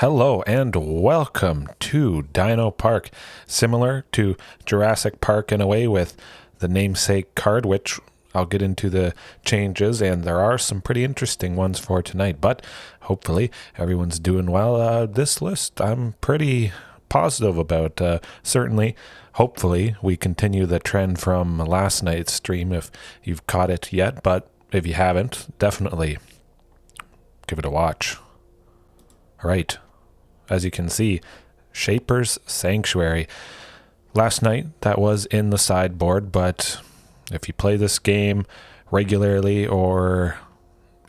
Hello and welcome to Dino Park. Similar to Jurassic Park in a way with the namesake card, which I'll get into the changes, and there are some pretty interesting ones for tonight, but hopefully everyone's doing well. This list I'm pretty positive about. Certainly, hopefully we continue the trend from last night's stream if you've caught it yet, but if you haven't, definitely give it a watch. All right. As you can see, Shaper's Sanctuary. Last night, that was in the sideboard, but if you play this game regularly or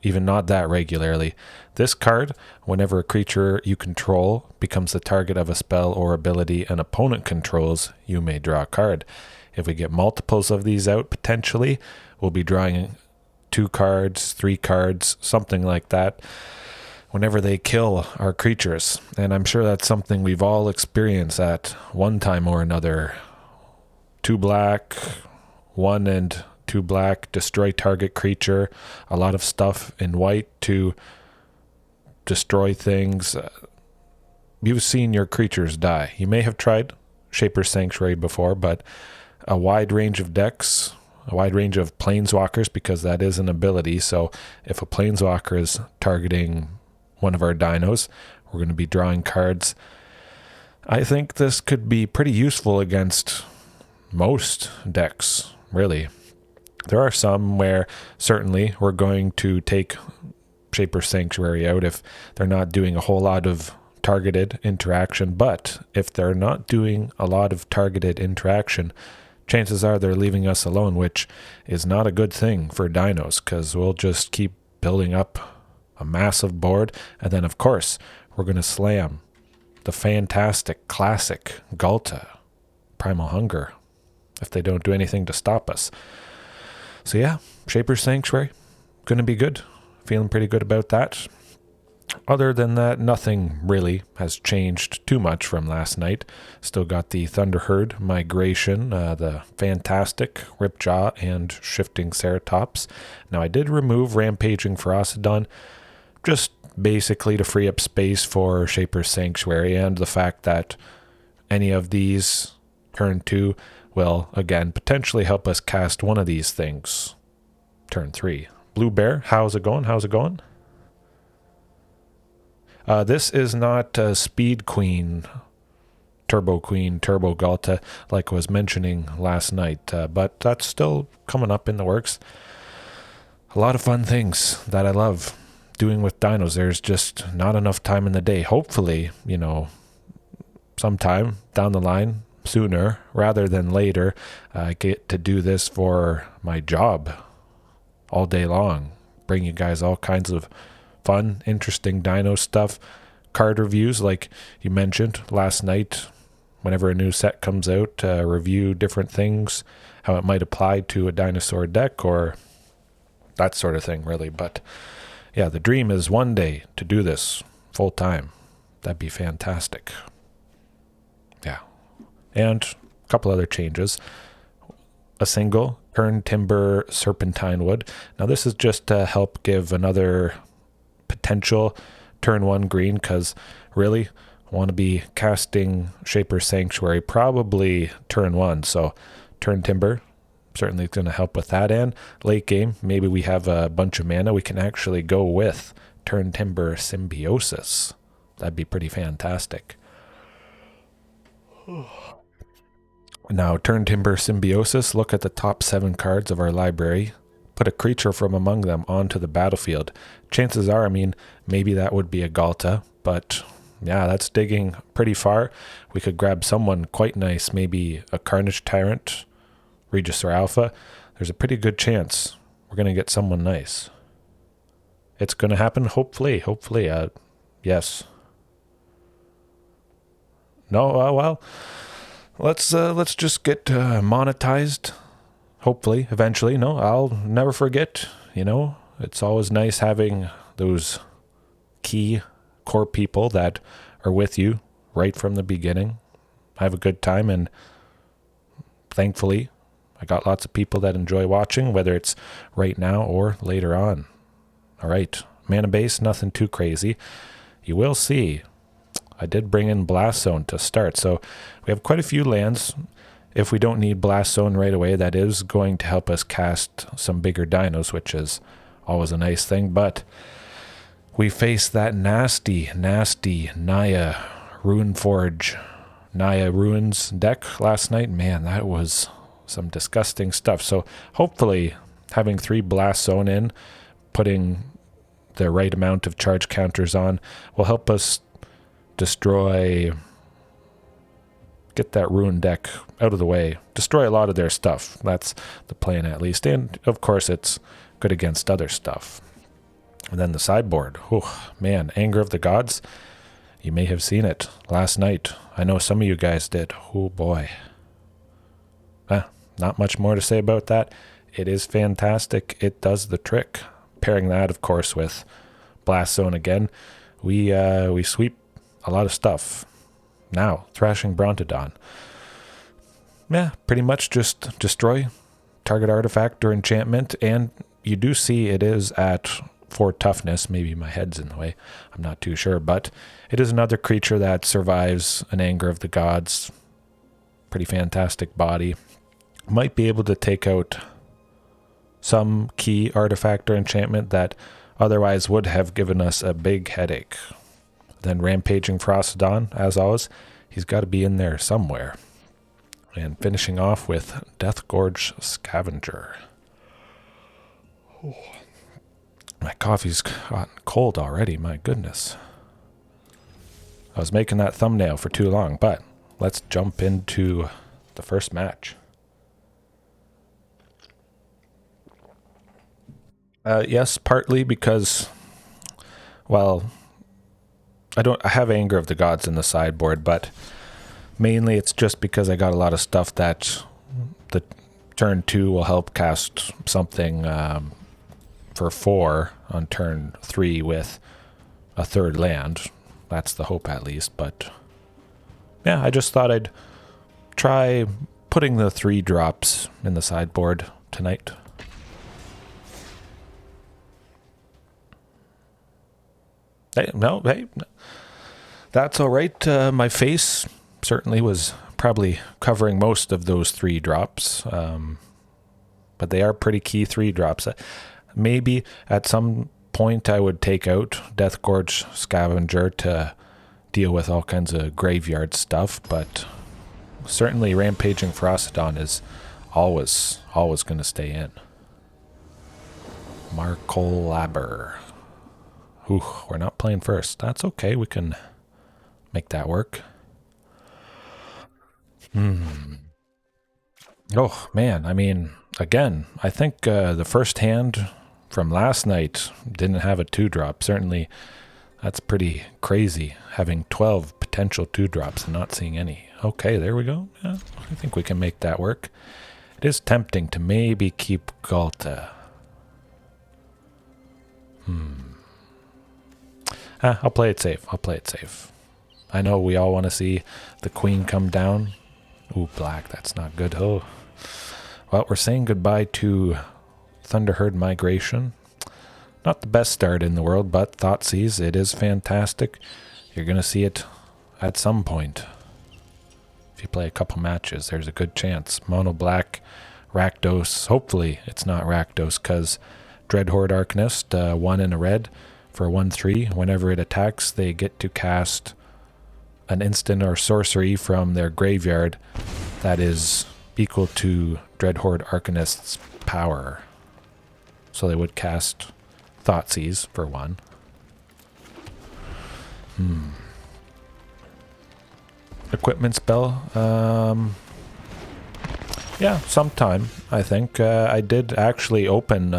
even not that regularly, this card, whenever a creature you control becomes the target of a spell or ability an opponent controls, you may draw a card. If we get multiples of these out, potentially, we'll be drawing 2 cards, 3 cards, something like that, whenever they kill our creatures. And I'm sure that's something we've all experienced at one time or another. 2 black, 1 and 2 black, destroy target creature. A lot of stuff in white to destroy things. You've seen your creatures die. You may have tried Shaper's Sanctuary before, but a wide range of decks, a wide range of planeswalkers, because that is an ability. So if a planeswalker is targeting one of our dinos, we're going to be drawing cards. I think this could be pretty useful against most decks, really. There are some where certainly we're going to take Shaper's Sanctuary out if they're not doing a whole lot of targeted interaction, but if they're not doing a lot of targeted interaction, chances are they're leaving us alone, which is not a good thing for dinos, because we'll just keep building up a massive board, and then of course we're going to slam the fantastic classic Ghalta, Primal Hunger, if they don't do anything to stop us. So yeah, Shaper's Sanctuary, going to be good. Feeling pretty good about that. Other than that, nothing really has changed too much from last night. Still got the Thunderherd Migration, the fantastic Ripjaw and Shifting Ceratops. Now I did remove Rampaging Ferocidon, just basically to free up space for Shaper's Sanctuary, and the fact that any of these turn 2 will again potentially help us cast one of these things turn 3. Blue Bear, how's it going? This is not Speed Queen, Turbo Ghalta, like I was mentioning last night, but that's still coming up in the works. A lot of fun things that I love doing with dinos. There's just not enough time in the day. Hopefully, sometime down the line, sooner rather than later, I get to do this for my job all day long. Bring you guys all kinds of fun, interesting dino stuff. Card reviews, like you mentioned last night, whenever a new set comes out, review different things, how it might apply to a dinosaur deck or that sort of thing, really. But yeah, the dream is one day to do this full time. That'd be fantastic. Yeah. And a couple other changes. A single Turntimber Serpentine Wood. Now this is just to help give another potential turn 1 green, because really I want to be casting Shaper's Sanctuary probably turn 1. So Turntimber certainly going to help with that, and late game, maybe we have a bunch of mana, we can actually go with Turntimber Symbiosis. That'd be pretty fantastic. Now, Turntimber Symbiosis, look at the top 7 cards of our library, put a creature from among them onto the battlefield. Chances are, maybe that would be a Ghalta, but yeah, that's digging pretty far. We could grab someone quite nice, maybe a Carnage Tyrant, Regisaur Alpha. There's a pretty good chance we're going to get someone nice. It's going to happen, hopefully. Yes. No, well, let's just get monetized, hopefully, eventually. No, I'll never forget, it's always nice having those key core people that are with you right from the beginning. I have a good time, and thankfully I got lots of people that enjoy watching, whether it's right now or later on. All right, mana base, nothing too crazy. You will see I did bring in Blast Zone to start, so we have quite a few lands. If we don't need Blast Zone right away, that is going to help us cast some bigger dinos, which is always a nice thing, but we faced that nasty Naya Runeforge, Naya Ruins deck last night. Man, that was some disgusting stuff. So hopefully having 3 Blast Zone in, putting the right amount of charge counters on, will help us destroy, get that Ruin deck out of the way, destroy a lot of their stuff. That's the plan at least. And of course it's good against other stuff. And then the sideboard. Oh man, Anger of the Gods. You may have seen it last night. I know some of you guys did. Oh boy. Not much more to say about that. It is fantastic. It does the trick. Pairing that, of course, with Blast Zone again, we sweep a lot of stuff. Now, Thrashing Brontodon. Yeah, pretty much just destroy target artifact or enchantment, and you do see it is at 4 toughness. Maybe my head's in the way. I'm not too sure, but it is another creature that survives an Anger of the Gods. Pretty fantastic body. Might be able to take out some key artifact or enchantment that otherwise would have given us a big headache. Then Rampaging Frostodon, as always, he's got to be in there somewhere. And finishing off with Death Gorge Scavenger. Oh. My coffee's gotten cold already, my goodness. I was making that thumbnail for too long, but let's jump into the first match. Yes, partly because, well, I have Anger of the Gods in the sideboard, but mainly it's just because I got a lot of stuff that the turn 2 will help cast something for 4 on turn 3 with a 3rd land. That's the hope at least, but yeah, I just thought I'd try putting the 3 drops in the sideboard tonight. Hey, that's all right. My face certainly was probably covering most of those 3 drops, but they are pretty key 3 drops. Maybe at some point I would take out Death Gorge Scavenger to deal with all kinds of graveyard stuff, but certainly Rampaging Frostodon is always going to stay in. Marcolabber. Ooh, we're not playing first. That's okay. We can make that work. Oh, man. I mean, again, I think the first hand from last night didn't have a 2-drop. Certainly, that's pretty crazy, having 12 potential 2-drops and not seeing any. Okay, there we go. Yeah, I think we can make that work. It is tempting to maybe keep Ghalta. I'll play it safe. I know we all want to see the queen come down. Ooh, black, that's not good. Oh. Well, we're saying goodbye to Thunderherd Migration. Not the best start in the world, but Thoughtseize, it is fantastic. You're going to see it at some point. If you play a couple matches, there's a good chance. Mono black, Rakdos. Hopefully it's not Rakdos, because Dreadhorde Arcanist, 1 in a red. For 1/3, whenever it attacks, they get to cast an instant or sorcery from their graveyard that is equal to Dreadhorde Arcanist's power. So they would cast Thoughtseize for 1. Equipment spell. Yeah, sometime, I think. I did actually open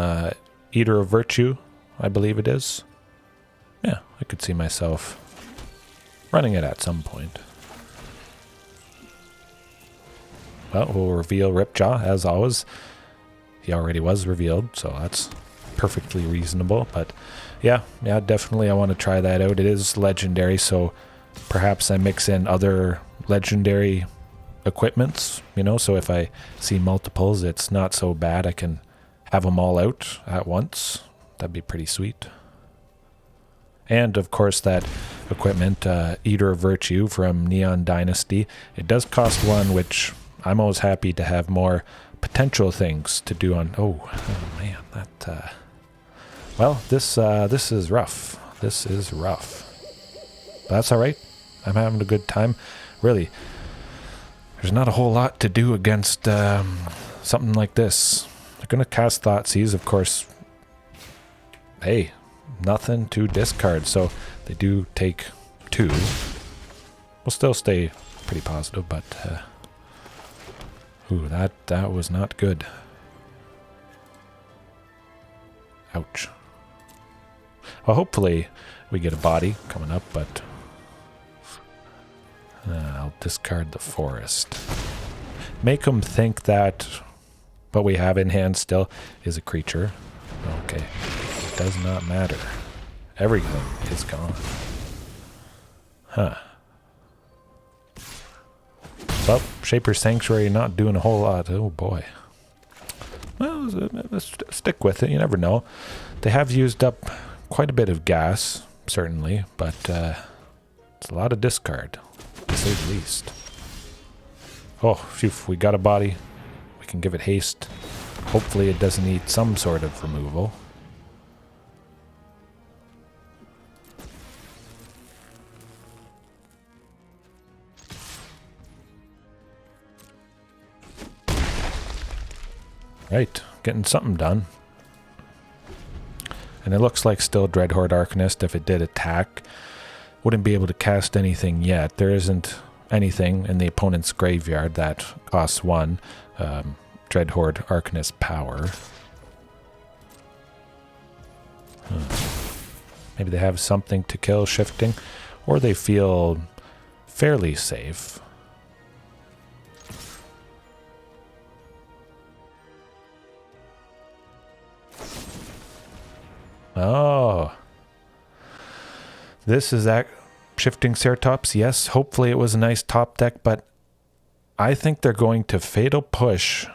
Eater of Virtue, I believe it is. Yeah, I could see myself running it at some point. Well, we'll reveal Ripjaw, as always. He already was revealed, so that's perfectly reasonable. But yeah, definitely I want to try that out. It is legendary, so perhaps I mix in other legendary equipments, you know, so if I see multiples, it's not so bad. I can have them all out at once. That'd be pretty sweet. And of course that equipment, Eater of Virtue from Neon Dynasty. It does cost 1, which I'm always happy to have more potential things to do on. Oh man, that. Well, this is rough. This is rough. But that's all right. I'm having a good time. Really, there's not a whole lot to do against something like this. They're gonna cast Thoughtseize, of course. Hey, nothing to discard, so they do take 2. We'll still stay pretty positive, but ooh, that was not good. Ouch. Well, hopefully we get a body coming up, but I'll discard the forest. Make them think that what we have in hand still is a creature. Okay. It does not matter. Everything is gone. Huh. Well, Shaper's Sanctuary not doing a whole lot. Oh boy. Well, let's stick with it. You never know. They have used up quite a bit of gas, certainly, but it's a lot of discard, to say the least. Oh, phew, we got a body. We can give it haste. Hopefully it doesn't need some sort of removal. Right, getting something done. And it looks like still Dreadhorde Arcanist, if it did attack, wouldn't be able to cast anything yet. There isn't anything in the opponent's graveyard that costs 1 Dreadhorde Arcanist power. Maybe they have something to kill Shifting, or they feel fairly safe. Oh, this is that Shifting Ceratops. Yes, hopefully it was a nice top deck, but I think they're going to Fatal Push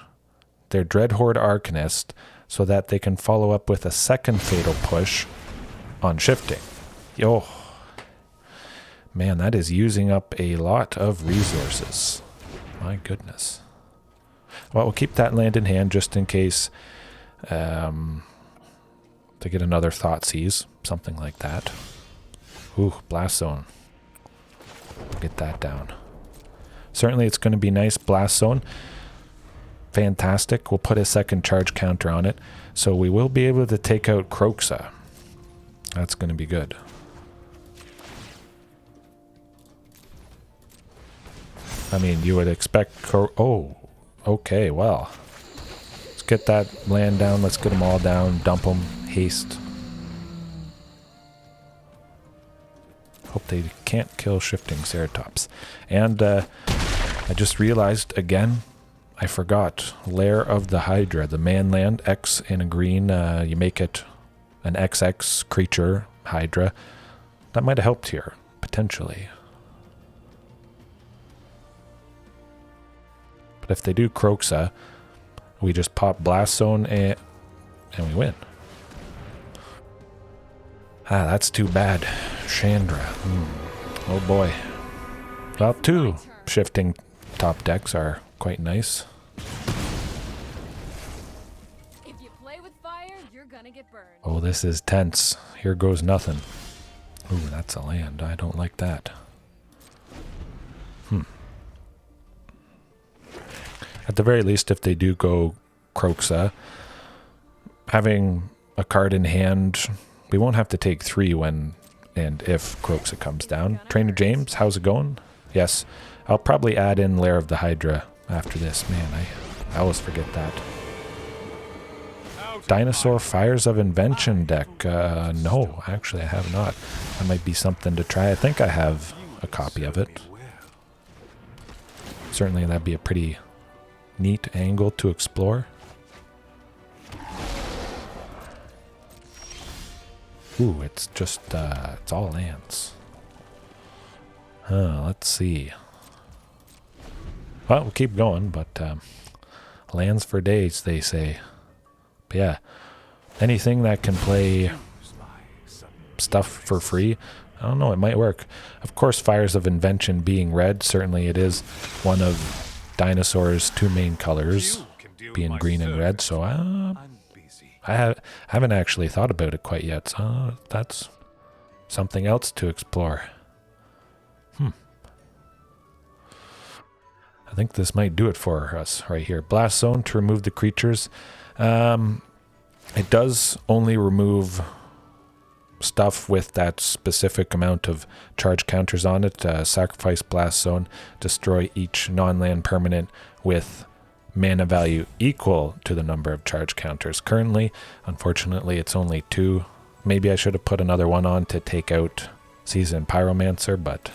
their Dreadhorde Arcanist so that they can follow up with a second Fatal Push on Shifting. Yo, man, that is using up a lot of resources. My goodness. Well, we'll keep that land in hand just in case to get another Thoughtseize, something like that. Ooh, Blast Zone. Get that down. Certainly it's going to be nice. Blast Zone. Fantastic. We'll put a second charge counter on it. So we will be able to take out Kroxa. That's going to be good. I mean, you would expect... Oh, okay, well. Let's get that land down. Let's get them all down. Dump them. Haste. Hope they can't kill Shifting Ceratops. And I just realized again, I forgot Lair of the Hydra, the man land, X in a green. You make it an XX creature Hydra. That might have helped here, potentially. But if they do Kroxa, we just pop Blast Zone and we win. Ah, that's too bad. Chandra. Oh boy. Well, 2 Shifting top decks are quite nice. If you play with fire, you're gonna get burned. Oh, this is tense. Here goes nothing. Ooh, that's a land. I don't like that. At the very least, if they do go Kroxa, having a card in hand, we won't have to take 3 when and if Kroxa comes down. Trainer James, how's it going? Yes, I'll probably add in Lair of the Hydra after this. Man, I always forget that. Dinosaur Fires of Invention deck. No, actually I have not. That might be something to try. I think I have a copy of it. Certainly that'd be a pretty neat angle to explore. Ooh, it's just, it's all lands. Let's see. Well, we'll keep going, but lands for days, they say. But yeah, anything that can play stuff for free. I don't know, it might work. Of course, Fires of Invention being red, certainly it is one of Dinosaurs' two main colors, being green and red, so I haven't actually thought about it quite yet, so that's something else to explore. I think this might do it for us right here. Blast Zone to remove the creatures. It does only remove stuff with that specific amount of charge counters on it. Sacrifice Blast Zone, destroy each non-land permanent with mana value equal to the number of charge counters. Currently, unfortunately, it's only 2. Maybe I should have put another one on to take out Seasoned Pyromancer, but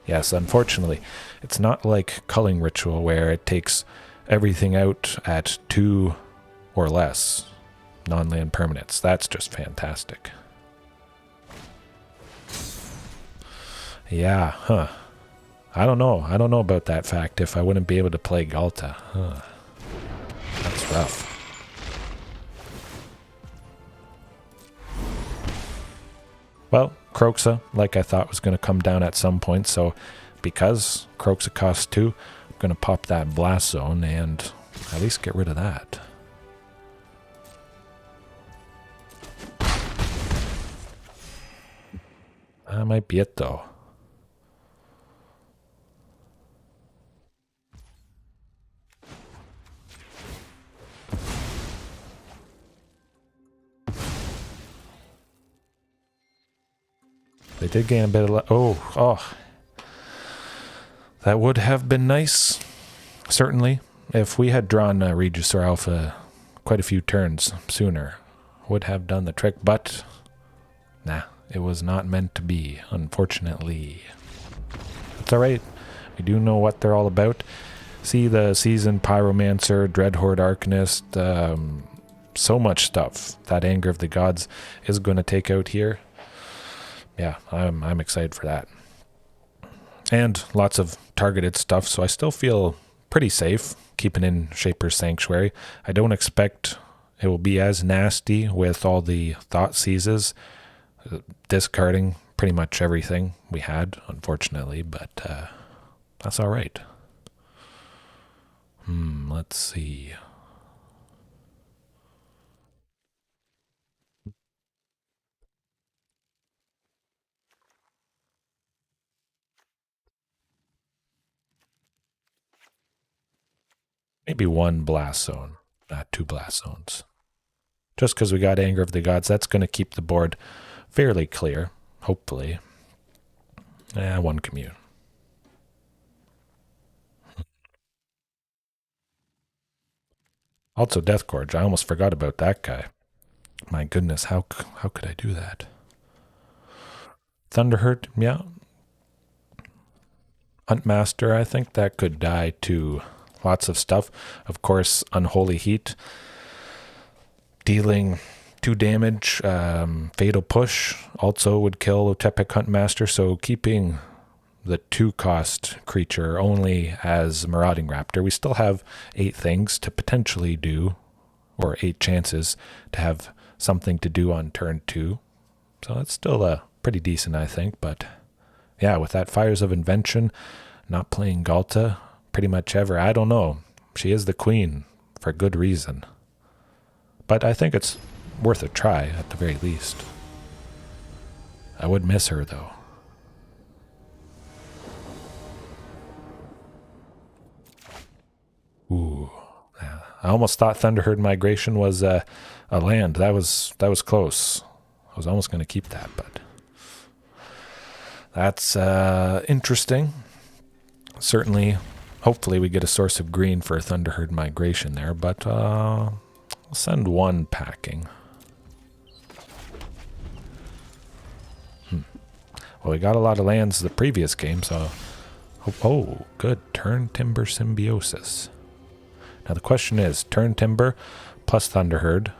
yes, unfortunately, it's not like Culling Ritual where it takes everything out at 2 or less non-land permanents. That's just fantastic. Yeah, huh. I don't know. I don't know about that fact if I wouldn't be able to play Ghalta. Huh. That's rough. Well, Kroxa, like I thought, was going to come down at some point, so because Kroxa costs 2, I'm going to pop that Blast Zone and at least get rid of that. That might be it, though. They did gain a bit of... Oh. That would have been nice, certainly, if we had drawn Regisaur Alpha quite a few turns sooner. Would have done the trick, but... Nah, it was not meant to be, unfortunately. It's alright. We do know what they're all about. See the Seasoned Pyromancer, Dreadhorde Arcanist, so much stuff that Anger of the Gods is going to take out here. Yeah, I'm excited for that. And lots of targeted stuff, so I still feel pretty safe keeping in Shaper's Sanctuary. I don't expect it will be as nasty with all the Thought Seizes, discarding pretty much everything we had, unfortunately, but that's all right. Let's see. Maybe 1 Blast Zone, not 2 Blast Zones. Just because we got Anger of the Gods, that's going to keep the board fairly clear, hopefully. 1 Commune. Also Death Gorge, I almost forgot about that guy. My goodness, how could I do that? Thunderherd, yeah. Huntmaster, I think that could die to lots of stuff. Of course, Unholy Heat, dealing 2 damage. Fatal Push also would kill Otepec Huntmaster, so keeping the 2-cost creature only as Marauding Raptor, we still have 8 things to potentially do, or 8 chances to have something to do on turn 2. So that's still pretty decent, I think, but yeah, with that Fires of Invention, not playing Ghalta pretty much ever, I don't know. She is the queen for good reason. But I think it's worth a try at the very least. I would miss her though. Ooh. Yeah. I almost thought Thunderherd Migration was a land. That was close. I was almost going to keep that, but that's interesting. Certainly, hopefully we get a source of green for Thunderherd Migration there, but I'll send 1 packing. Well, we got a lot of lands the previous game, so... Oh, good. Turntimber Symbiosis. Now the question is, Turntimber plus Thunderherd.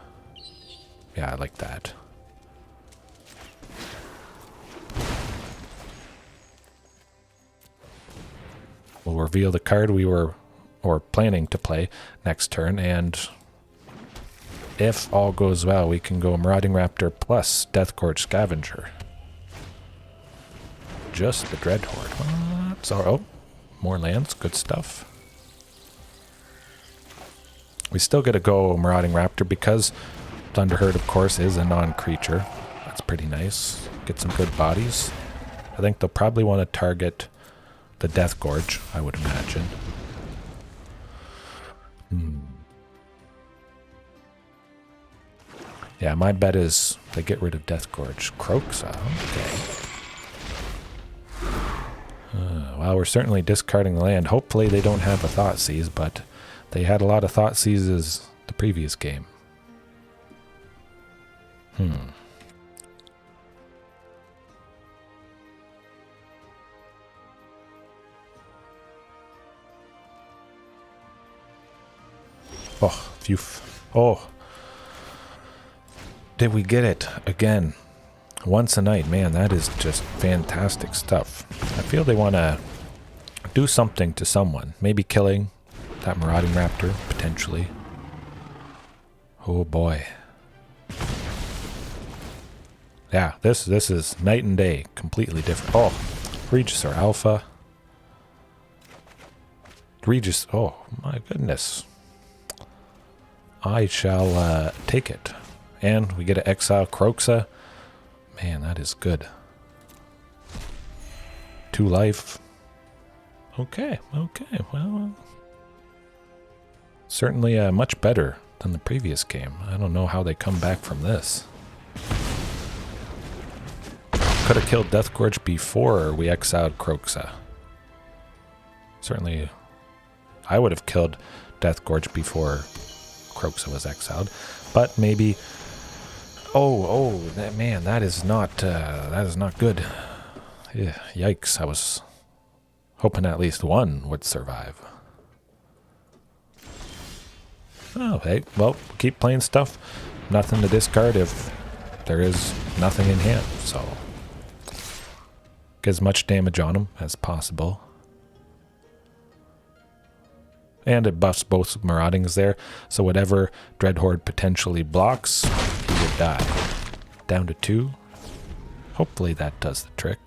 Yeah, I like that. We'll reveal the card we were planning to play next turn, and if all goes well, we can go Marauding Raptor plus Death Gorge Scavenger. just the Dreadhorde. So, oh, more lands. Good stuff. We still get to go Marauding Raptor because Thunderherd, of course, is a non-creature. That's pretty nice. Get some good bodies. I think they'll probably want to target the Death Gorge, I would imagine. Yeah, my bet is they get rid of Death Gorge. Croxa, okay. Well, we're certainly discarding the land. Hopefully they don't have a Thoughtseize, but they had a lot of Thoughtseizes the previous game. Oh, phew. Oh. Did we get it again? Once a night. Man, that is just fantastic stuff. I feel they want to do something to someone. Maybe killing that Marauding Raptor, potentially. Oh boy. Yeah, this is night and day. Completely different. Oh, Regisaur Alpha. Oh my goodness. I shall take it. And we get an exile Croxa. Man, that is good. 2 life. Okay, well. Certainly much better than the previous game. I don't know how they come back from this. Could have killed Death Gorge before we exiled Croxa. Certainly, I would have killed Death Gorge before Croxa was exiled. But maybe... Oh, man, that is not good. Yeah, yikes, I was hoping at least one would survive. Oh, hey, well, keep playing stuff. Nothing to discard if there is nothing in hand, so get as much damage on him as possible. And it buffs both Maraudings there, so whatever Dreadhorde potentially blocks, he would die. Down to 2. Hopefully that does the trick.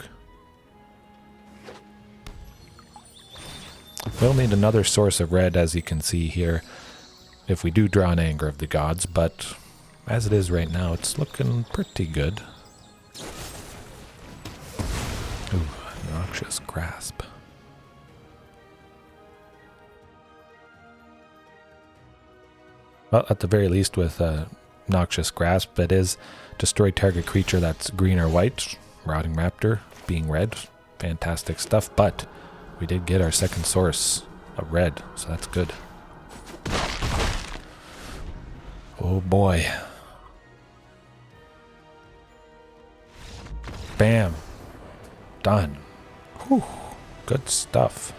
We'll need another source of red, as you can see here, if we do draw an Anger of the Gods, but as it is right now, it's looking pretty good. Ooh, Noxious Grasp. Well, at the very least with Noxious Grasp, it is destroy target creature that's green or white. Marauding Raptor being red. Fantastic stuff, but we did get our second source of red, so that's good. Oh boy. Bam. Done. Whew. Good stuff.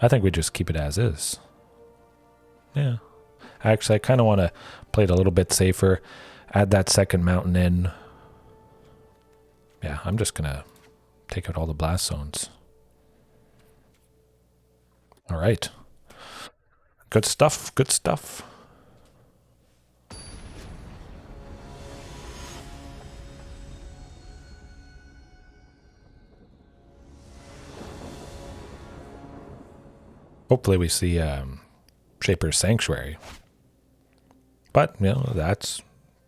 I think we just keep it as is. Yeah. Actually, I kind of want to play it a little bit safer. Add that second mountain in. Yeah, I'm just going to take out all the blast zones. All right. Good stuff. Good stuff. Hopefully we see Shaper's Sanctuary. But, you know, that's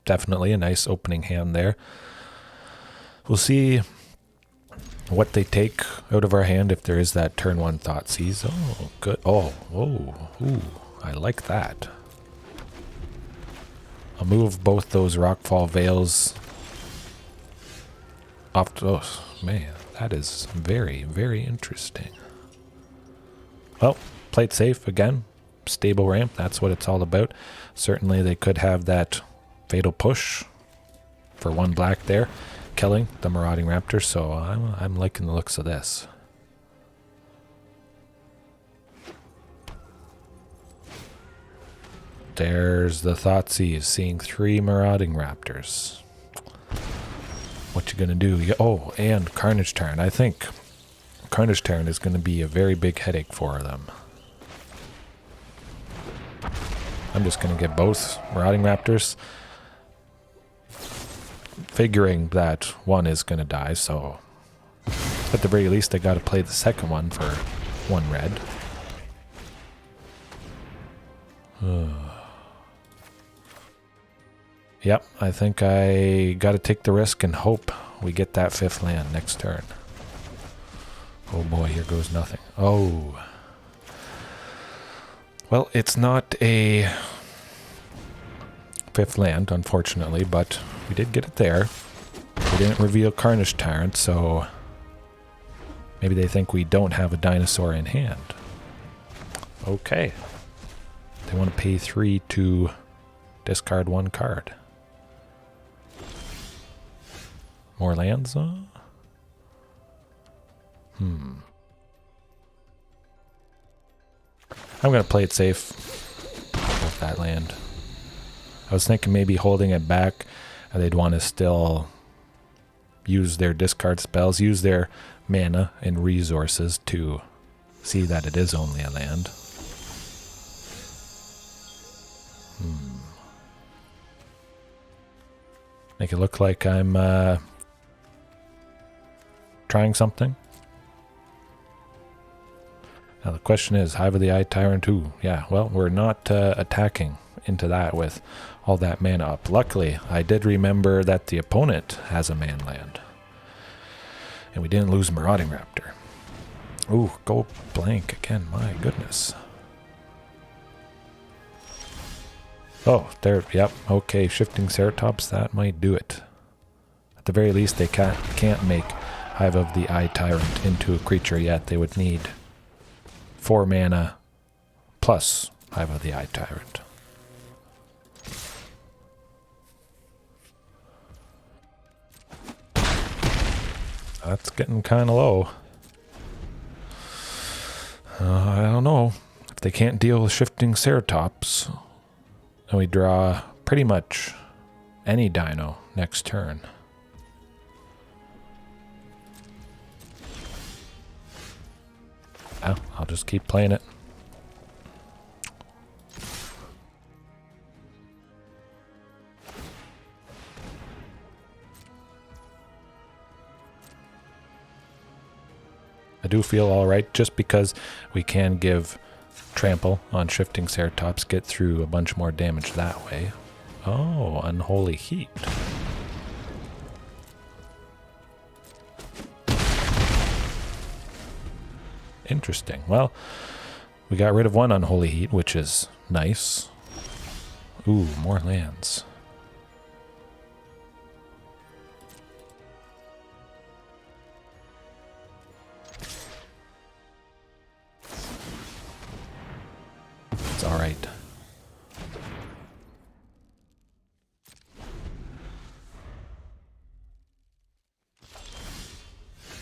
definitely a nice opening hand there. We'll see what they take out of our hand if there is that turn 1 Thoughtseize. Oh, good. Ooh, I like that. I'll move both those Rockfall Vales off to, oh, man, that is very, very interesting. Well, play it safe again. Stable ramp, that's what it's all about. Certainly they could have that Fatal Push for 1 black there, killing the Marauding Raptor, so I'm liking the looks of this. There's the Thoughtseize, seeing 3 Marauding Raptors. What you gonna do? Oh, and Carnage Tyrant. I think Carnage Tyrant is gonna be a very big headache for them. I'm just gonna get both Marauding Raptors. figuring that one is going to die, so at the very least I got to play the second one for 1 red. Yep, I think I got to take the risk and hope we get that 5th land next turn. Oh boy, here goes nothing. Oh. Well, it's not a 5th land, unfortunately, but we did get it there. We didn't reveal Carnage Tyrant, so maybe they think we don't have a dinosaur in hand. Okay. They want to pay 3 to discard 1 card. More lands? I'm going to play it safe with that land. I was thinking maybe holding it back, and they'd want to still use their discard spells, use their mana and resources to see that it is only a land. Make it look like I'm trying something. Now the question is, Hive of the Eye Tyrant 2. Yeah, well, we're not attacking into that with all that mana up. Luckily, I did remember that the opponent has a man land. And we didn't lose Marauding Raptor. Ooh, go blank again, my goodness. Oh, there, yep, okay, Shifting Ceratops, that might do it. At the very least, they can't make Hive of the Eye Tyrant into a creature yet. They would need 4 mana plus Hive of the Eye Tyrant. That's getting kind of low. I don't know. If they can't deal with Shifting Ceratops, and we draw pretty much any dino next turn. Oh, I'll just keep playing it. I do feel alright just because we can give trample on Shifting Ceratops, get through a bunch more damage that way. Oh, Unholy Heat. Interesting. Well, we got rid of 1 Unholy Heat, which is nice. Ooh, more lands. It's alright.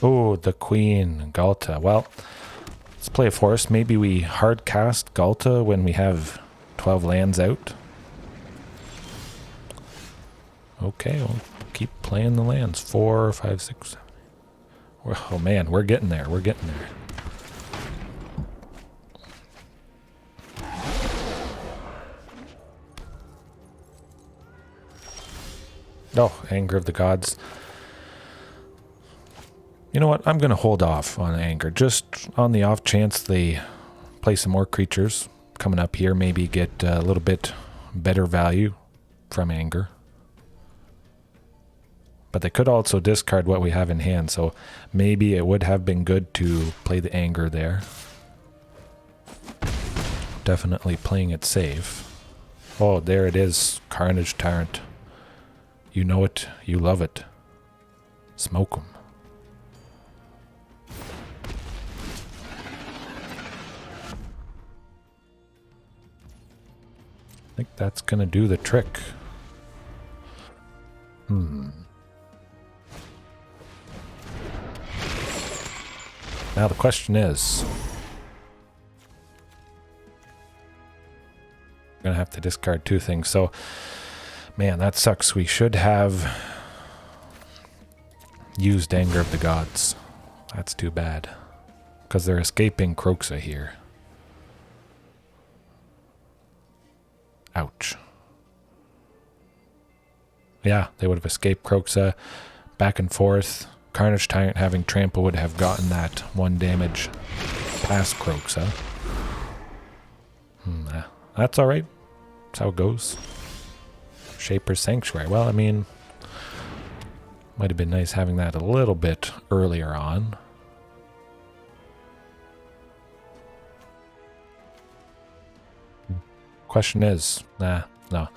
Oh, the Queen, Ghalta. Well, let's play a forest. Maybe we hard cast Ghalta when we have 12 lands out. Okay, we'll keep playing the lands. 4, 5, 6, 7. Oh man, we're getting there. We're getting there. Oh, Anger of the Gods. You know what? I'm going to hold off on Anger. Just on the off chance they play some more creatures coming up here. Maybe get a little bit better value from Anger. But they could also discard what we have in hand. So maybe it would have been good to play the Anger there. Definitely playing it safe. Oh, there it is. Carnage Tyrant. You know it, you love it. Smoke 'em. I think that's gonna do the trick. Now the question is, I'm gonna have to discard 2 things. So man, that sucks. We should have used Anger of the Gods. That's too bad. Because they're escaping Kroxa here. Ouch. Yeah, they would have escaped Kroxa back and forth. Carnage Tyrant having trample would have gotten that 1 damage past Kroxa. That's alright. That's how it goes. Shaper's Sanctuary. Well, I mean, might have been nice having that a little bit earlier on. Question is, no. I'm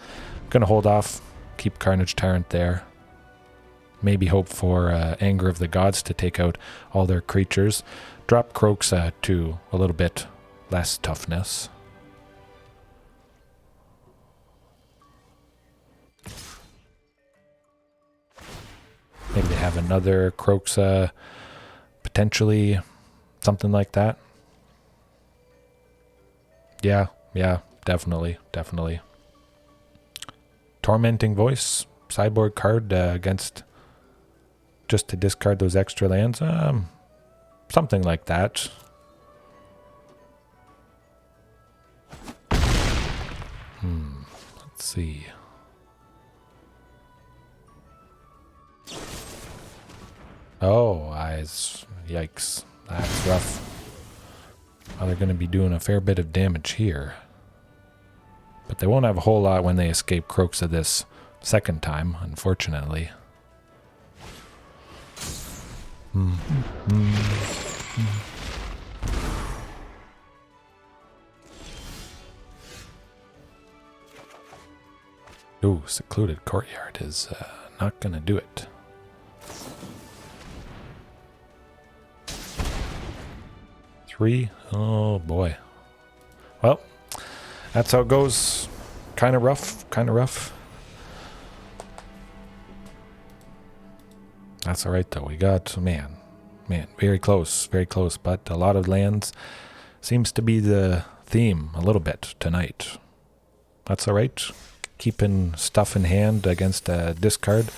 gonna hold off, keep Carnage Tyrant there. Maybe hope for Anger of the Gods to take out all their creatures. Drop Kroxa to a little bit less toughness. Maybe they have another Kroxa, potentially something like that. Yeah, definitely. Tormenting Voice, sideboard card against, just to discard those extra lands. Something like that. Let's see. Oh, eyes. Yikes. That's rough. Well, they're going to be doing a fair bit of damage here. But they won't have a whole lot when they escape Kroxa this second time, unfortunately. Ooh, Secluded Courtyard is not going to do it. Three? Oh boy. Well, that's how it goes. Kind of rough. That's alright though. We got, man, very close, but a lot of lands seems to be the theme a little bit tonight. That's alright. Keeping stuff in hand against a discard,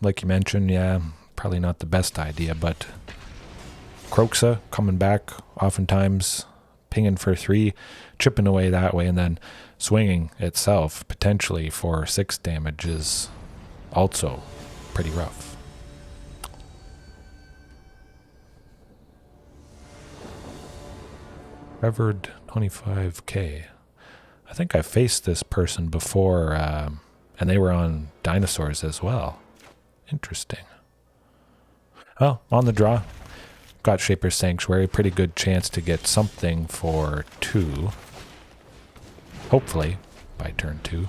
like you mentioned, yeah, probably not the best idea, but Kroxa coming back, oftentimes pinging for 3, chipping away that way, and then swinging itself potentially for 6 damage is also pretty rough. Revered 25k. I think I faced this person before, and they were on Dinosaurs as well. Interesting. Well, on the draw, got Shaper's Sanctuary. Pretty good chance to get something for 2. Hopefully, by turn 2.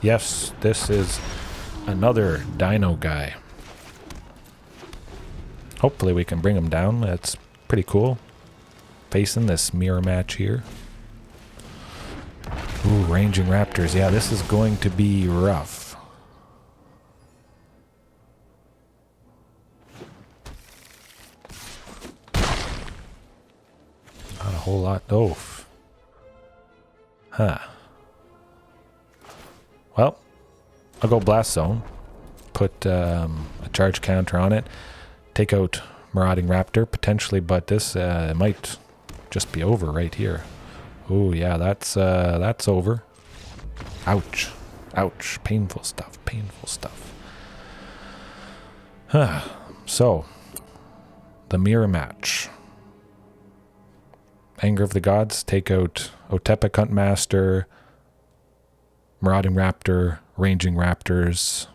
Yes, this is another Dino guy. Hopefully we can bring him down. That's pretty cool. Facing this mirror match here. Ooh, Ranging Raptors. Yeah, this is going to be rough. Not a whole lot. Oh. Huh. Well, I'll go Blast Zone. Put a charge counter on it. Take out Marauding Raptor, potentially, but this might just be over right here. Oh yeah, that's over. Ouch. Painful stuff. So, the mirror match. Anger of the Gods, take out Otepec Huntmaster, Marauding Raptor, Ranging Raptors.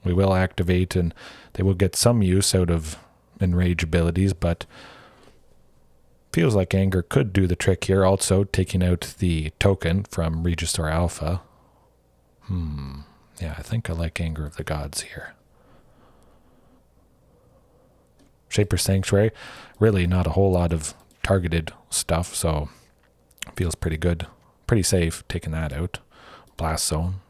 We will activate, and they will get some use out of Enrage abilities, but feels like Anger could do the trick here, also taking out the token from Regisaur Alpha. Yeah, I think I like Anger of the Gods here. Shaper's Sanctuary, really not a whole lot of targeted stuff, so feels pretty good. Pretty safe taking that out. Blast Zone.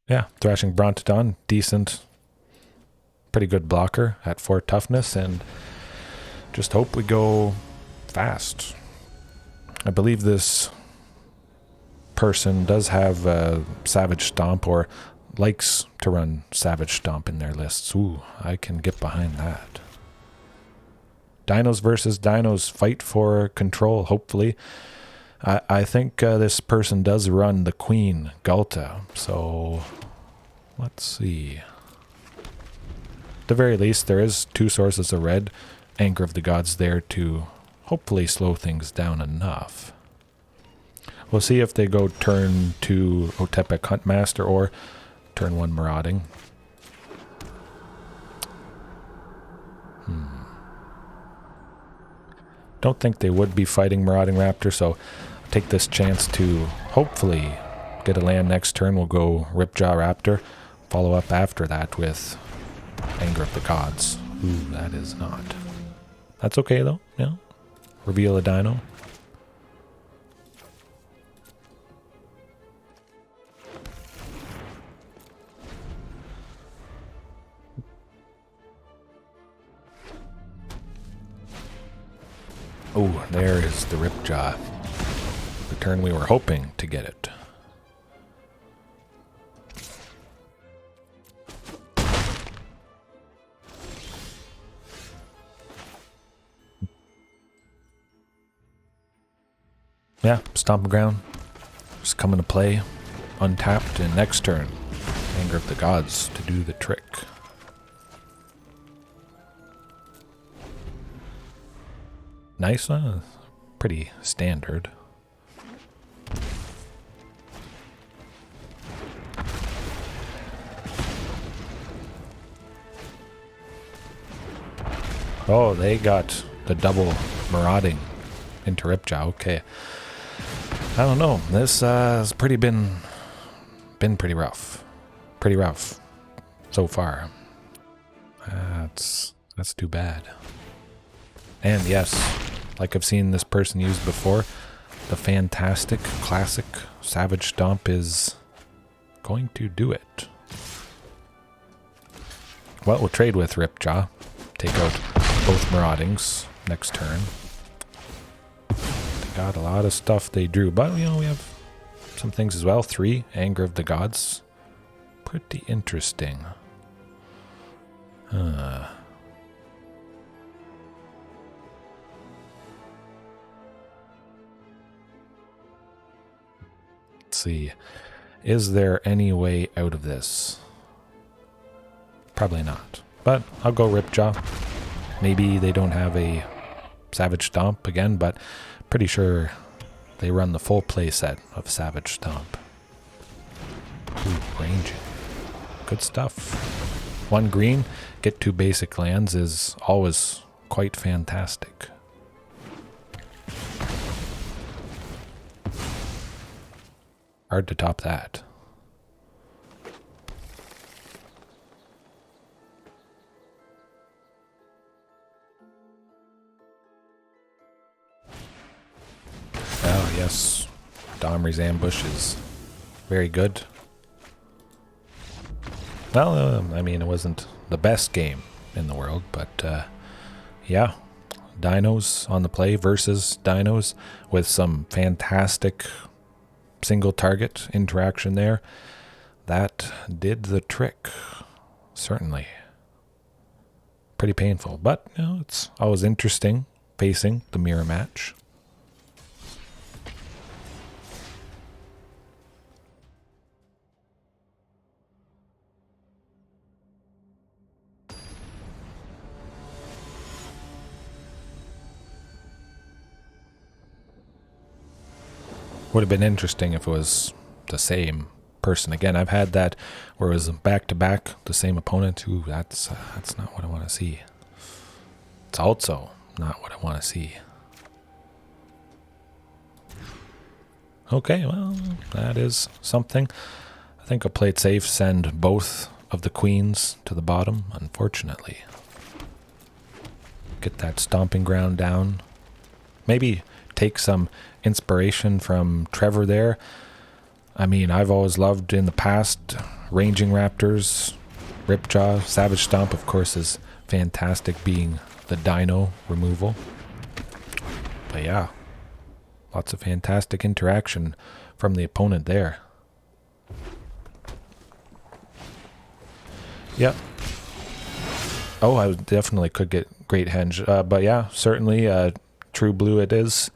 Yeah, Thrashing Brontodon, decent, pretty good blocker at 4 toughness, and just hope we go fast. I believe this person does have a Savage Stomp or likes to run Savage Stomp in their lists. Ooh, I can get behind that. Dinos versus Dinos, fight for control, hopefully. I think this person does run the Queen, Ghalta, so let's see. At the very least, there is 2 sources of red. Anger of the Gods there to hopefully slow things down enough. We'll see if they go turn 2 Otepec Huntmaster or turn 1 Marauding. Don't think they would be fighting Marauding Raptor, so I'll take this chance to hopefully get a land next turn. We'll go Ripjaw Raptor. Follow up after that with Anger of the Gods. Ooh, that is not. That's okay though, yeah. Reveal a dino. Oh, there is the Ripjaw. The turn we were hoping to get it. Yeah, Stomping Ground. Just come into play. Untapped, and next turn, Anger of the Gods to do the trick. Nice, pretty standard. Oh, they got the double marauding into Ripjaw. Okay. I don't know. This has been pretty rough. Pretty rough so far. That's too bad. And yes, like I've seen this person use before, the fantastic classic Savage Stomp is going to do it. Well, we'll trade with Ripjaw. Take out both Maraudings next turn. They got a lot of stuff they drew, but you know, we have some things as well. 3, Anger of the Gods. Pretty interesting. Let's see. Is there any way out of this? Probably not. But I'll go Ripjaw. Maybe they don't have a Savage Stomp again, but pretty sure they run the full play set of Savage Stomp. Ooh, ranging. Good stuff. 1 green, get 2 basic lands is always quite fantastic. Hard to top that. Oh, yes. Domri's Ambush is very good. Well, I mean, it wasn't the best game in the world, but yeah. Dinos on the play versus Dinos with some fantastic single target interaction there. That did the trick. Certainly. Pretty painful, but you know, it's always interesting facing the mirror match. Would have been interesting if it was the same person again. I've had that where it was back to back, the same opponent. Ooh, that's not what I want to see. It's also not what I want to see. Okay, well, that is something. I think I'll play it safe, send both of the queens to the bottom, unfortunately. Get that stomping ground down. Maybe take some inspiration from Trevor there. I mean, I've always loved in the past ranging raptors. Ripjaw, Savage Stomp, of course, is fantastic, being the dino removal. But yeah, lots of fantastic interaction from the opponent there. Yep. Oh, I definitely could get Great Henge. But yeah, certainly True Blue it is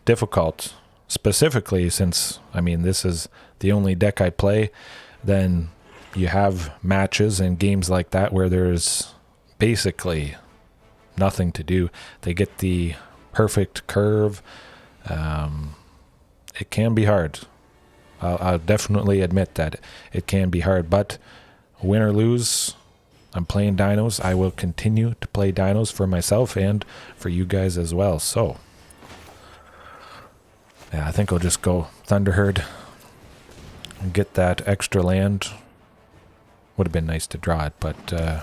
difficult. Specifically since, I mean, this is the only deck I play. Then you have matches and games like that where there's basically nothing to do. They get the perfect curve. It can be hard. I'll definitely admit that it can be hard, but win or lose, I'm playing dinos. I will continue to play dinos for myself and for you guys as well. So, yeah, I think I'll just go Thunderherd and get that extra land. Would have been nice to draw it, but I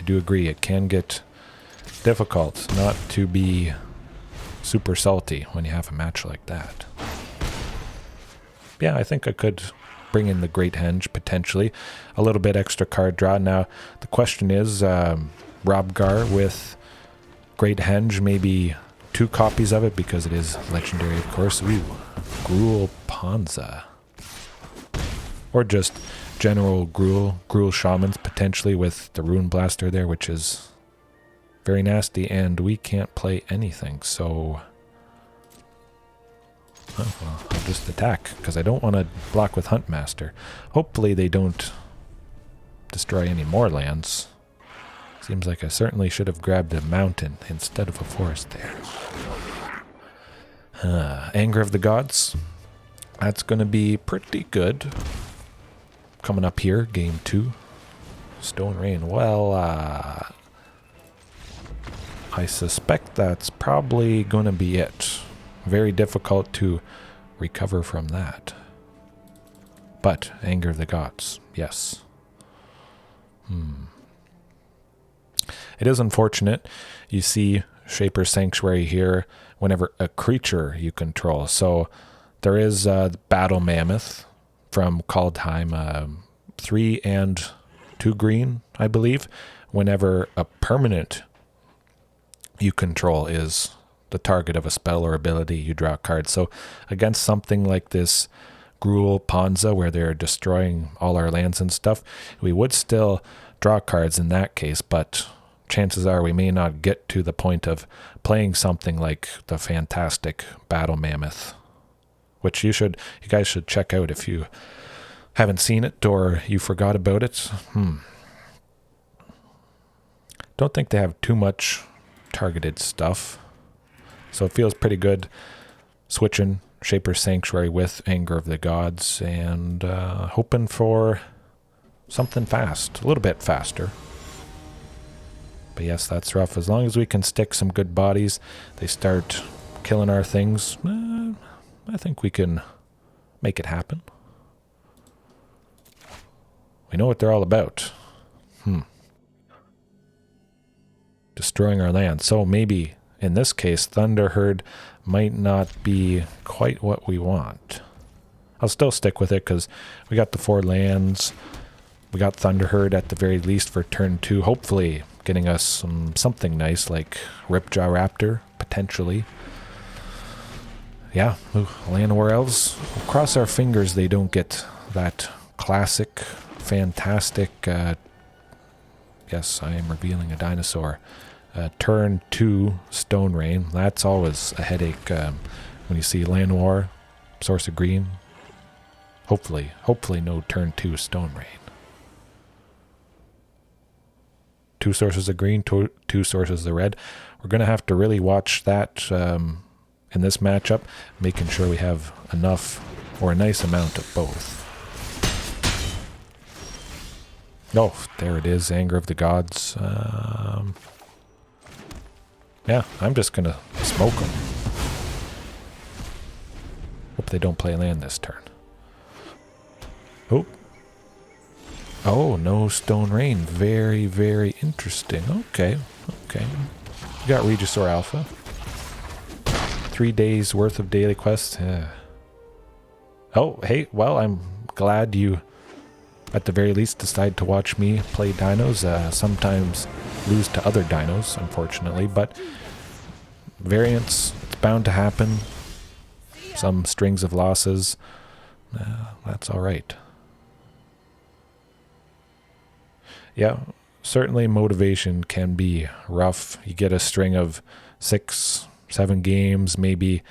do agree it can get difficult not to be super salty when you have a match like that. Yeah, I think I could bring in the Great Henge potentially. A little bit extra card draw. Now, the question is, Robgar with Great Henge, maybe 2 copies of it because it is legendary, of course. Ooh, Gruul Ponza. Or just general Gruul Shamans potentially with the Rune Blaster there, which is very nasty, and we can't play anything, so... Oh, well, I'll just attack, because I don't want to block with Huntmaster. Hopefully they don't destroy any more lands. Seems like I certainly should have grabbed a mountain instead of a forest there. Anger of the Gods. That's going to be pretty good. Coming up here, game 2. Stone Rain. Well, I suspect that's probably going to be it. Very difficult to recover from that. But, Anger of the Gods, yes. It is unfortunate. You see Shaper's Sanctuary here whenever a creature you control. So, there is Battle Mammoth from Kaldheim. 3 and 2 green, I believe. Whenever a permanent you control is the target of a spell or ability, you draw a card. So against something like this Gruul Ponza, where they're destroying all our lands and stuff, we would still draw cards in that case, but chances are we may not get to the point of playing something like the fantastic Battle Mammoth, which you guys should check out if you haven't seen it or you forgot about it. Don't think they have too much targeted stuff. So it feels pretty good switching Shaper's Sanctuary with Anger of the Gods and hoping for something fast, a little bit faster. But yes, that's rough. As long as we can stick some good bodies, they start killing our things, I think we can make it happen. We know what they're all about. Destroying our land. So maybe in this case, Thunderherd might not be quite what we want. I'll still stick with it because we got the 4 lands. We got Thunderherd at the very least for turn 2. Hopefully getting us something nice like Ripjaw Raptor, potentially. Yeah, Land War Elves. We'll cross our fingers they don't get that classic, fantastic... yes, I am revealing a dinosaur. Turn 2 Stone Rain. That's always a headache when you see Land War, Source of Green. Hopefully no turn 2 Stone Rain. 2 sources of green, 2 sources of red. We're going to have to really watch that in this matchup, making sure we have enough or a nice amount of both. Oh, there it is, Anger of the Gods. Yeah, I'm just going to smoke them. Hope they don't play land this turn. Oh, no Stone Rain. Very, very interesting. Okay. We got Regisaur Alpha. 3 days worth of daily quests. Oh, hey, well, I'm glad you, at the very least, decide to watch me play dinos. Sometimes lose to other dinos, unfortunately, but variance, it's bound to happen. Some strings of losses. That's all right. Yeah, certainly motivation can be rough. You get a string of 6, 7 games, maybe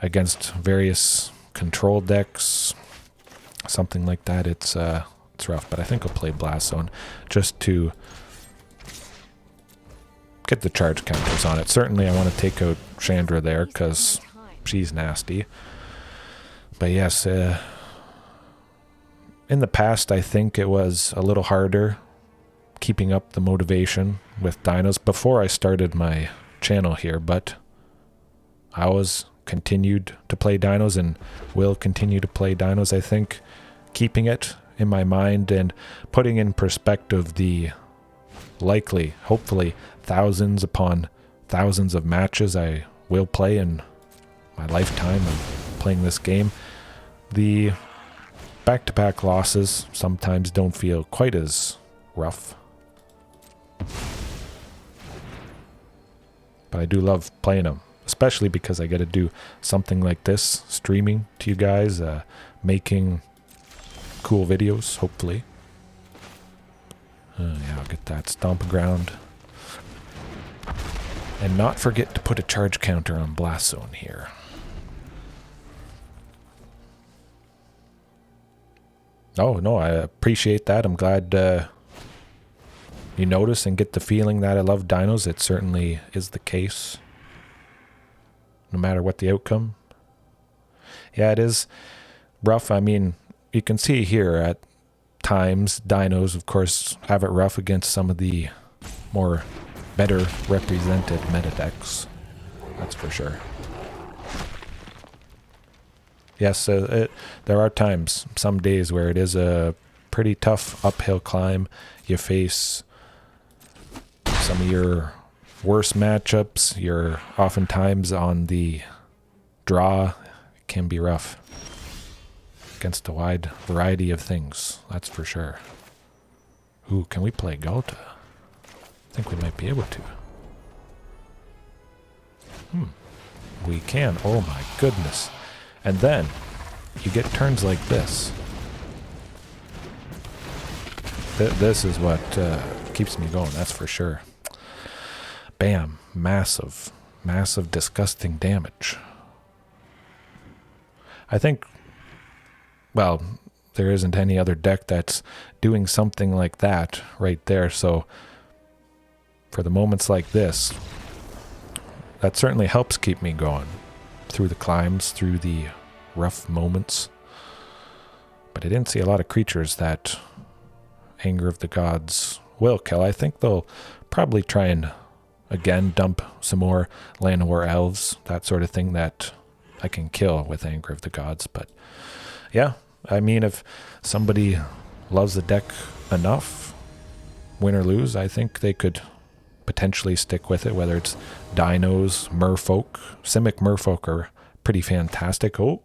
against various control decks, something like that. It's rough, but I think I'll play Blast Zone just to get the charge counters on it. Certainly I want to take out Chandra there because she's nasty. But yes, in the past I think it was a little harder keeping up the motivation with dinos before I started my channel here, but I always continued to play dinos and will continue to play dinos. I think keeping it in my mind and putting in perspective the likely, hopefully, thousands upon thousands of matches I will play in my lifetime of playing this game. The back-to-back losses sometimes don't feel quite as rough. But I do love playing them, especially because I get to do something like this, streaming to you guys, making cool videos, hopefully. Yeah, I'll get that stomp ground. And not forget to put a charge counter on Blast Zone here. Oh, no, I appreciate that. I'm glad you notice and get the feeling that I love dinos. It certainly is the case, no matter what the outcome. Yeah, it is rough. I mean, you can see here at times, dinos, of course, have it rough against some of the more better represented meta decks. That's for sure. Yes, there are times, some days, where it is a pretty tough uphill climb. You face some of your worst matchups. You're oftentimes on the draw. It can be rough against a wide variety of things, that's for sure. Ooh, can we play Ghalta? I think we might be able to. We can. Oh my goodness. And then you get turns like this. This is what keeps me going, that's for sure. Bam. Massive, massive, disgusting damage. I think, well, there isn't any other deck that's doing something like that right there, so for the moments like this, that certainly helps keep me going through the climbs, through the rough moments. But I didn't see a lot of creatures that Anger of the Gods will kill. I think they'll probably try and again dump some more Llanowar elves, that sort of thing that I can kill with Anger of the Gods. But yeah, I mean, if somebody loves the deck enough, win or lose, I think they could potentially stick with it, whether it's dinos, merfolk. Simic merfolk are pretty fantastic. Oh,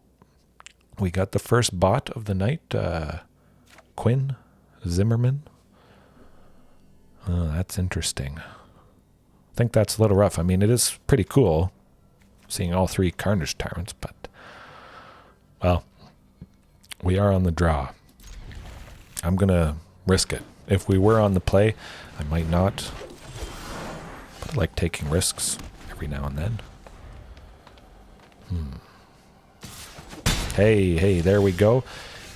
we got the first bot of the night, Quinn Zimmerman. Oh, that's interesting. I think that's a little rough. I mean, it is pretty cool seeing all 3 Carnage Tyrants, but, well, we are on the draw. I'm going to risk it. If we were on the play, I might not. But I like taking risks every now and then. Hey, there we go.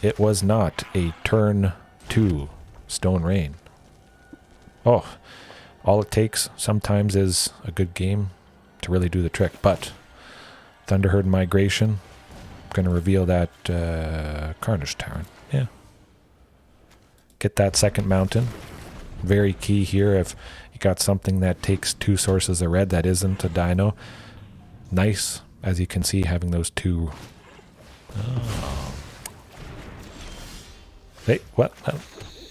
It was not a turn 2 Stone Rain. Oh, all it takes sometimes is a good game to really do the trick. But Thunderherd Migration, I'm going to reveal that Carnage Tyrant. Yeah. Get that second mountain. Very key here if you got something that takes 2 sources of red that isn't a dino. Nice, as you can see, having those 2. Oh. Hey, what?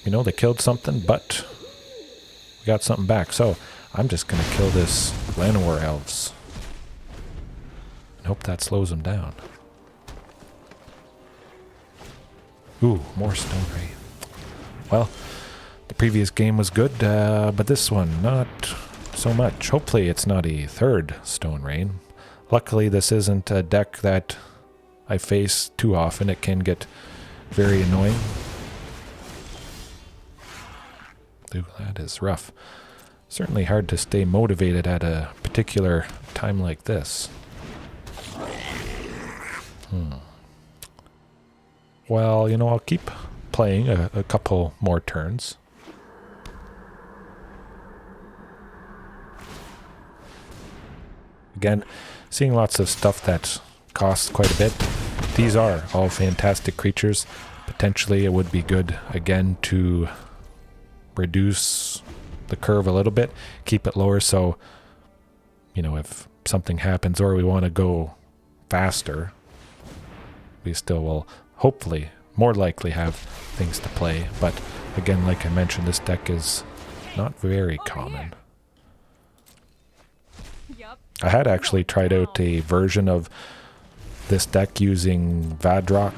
You know, they killed something, but we got something back. So I'm just going to kill this Llanowar elves. And hope that slows them down. Ooh, more Stone Rain. Well, the previous game was good, but this one, not so much. Hopefully it's not a 3rd Stone Rain. Luckily, this isn't a deck that I face too often. It can get very annoying. Ooh, that is rough. Certainly hard to stay motivated at a particular time like this. Well, you know, I'll keep playing a couple more turns. Again, seeing lots of stuff that costs quite a bit. These are all fantastic creatures. Potentially it would be good, again, to reduce the curve a little bit, keep it lower so, you know, if something happens or we want to go faster, we still will hopefully more likely have things to play. But again, like I mentioned, this deck is not very common. Yup. I had actually tried out a version of this deck using Vadrock,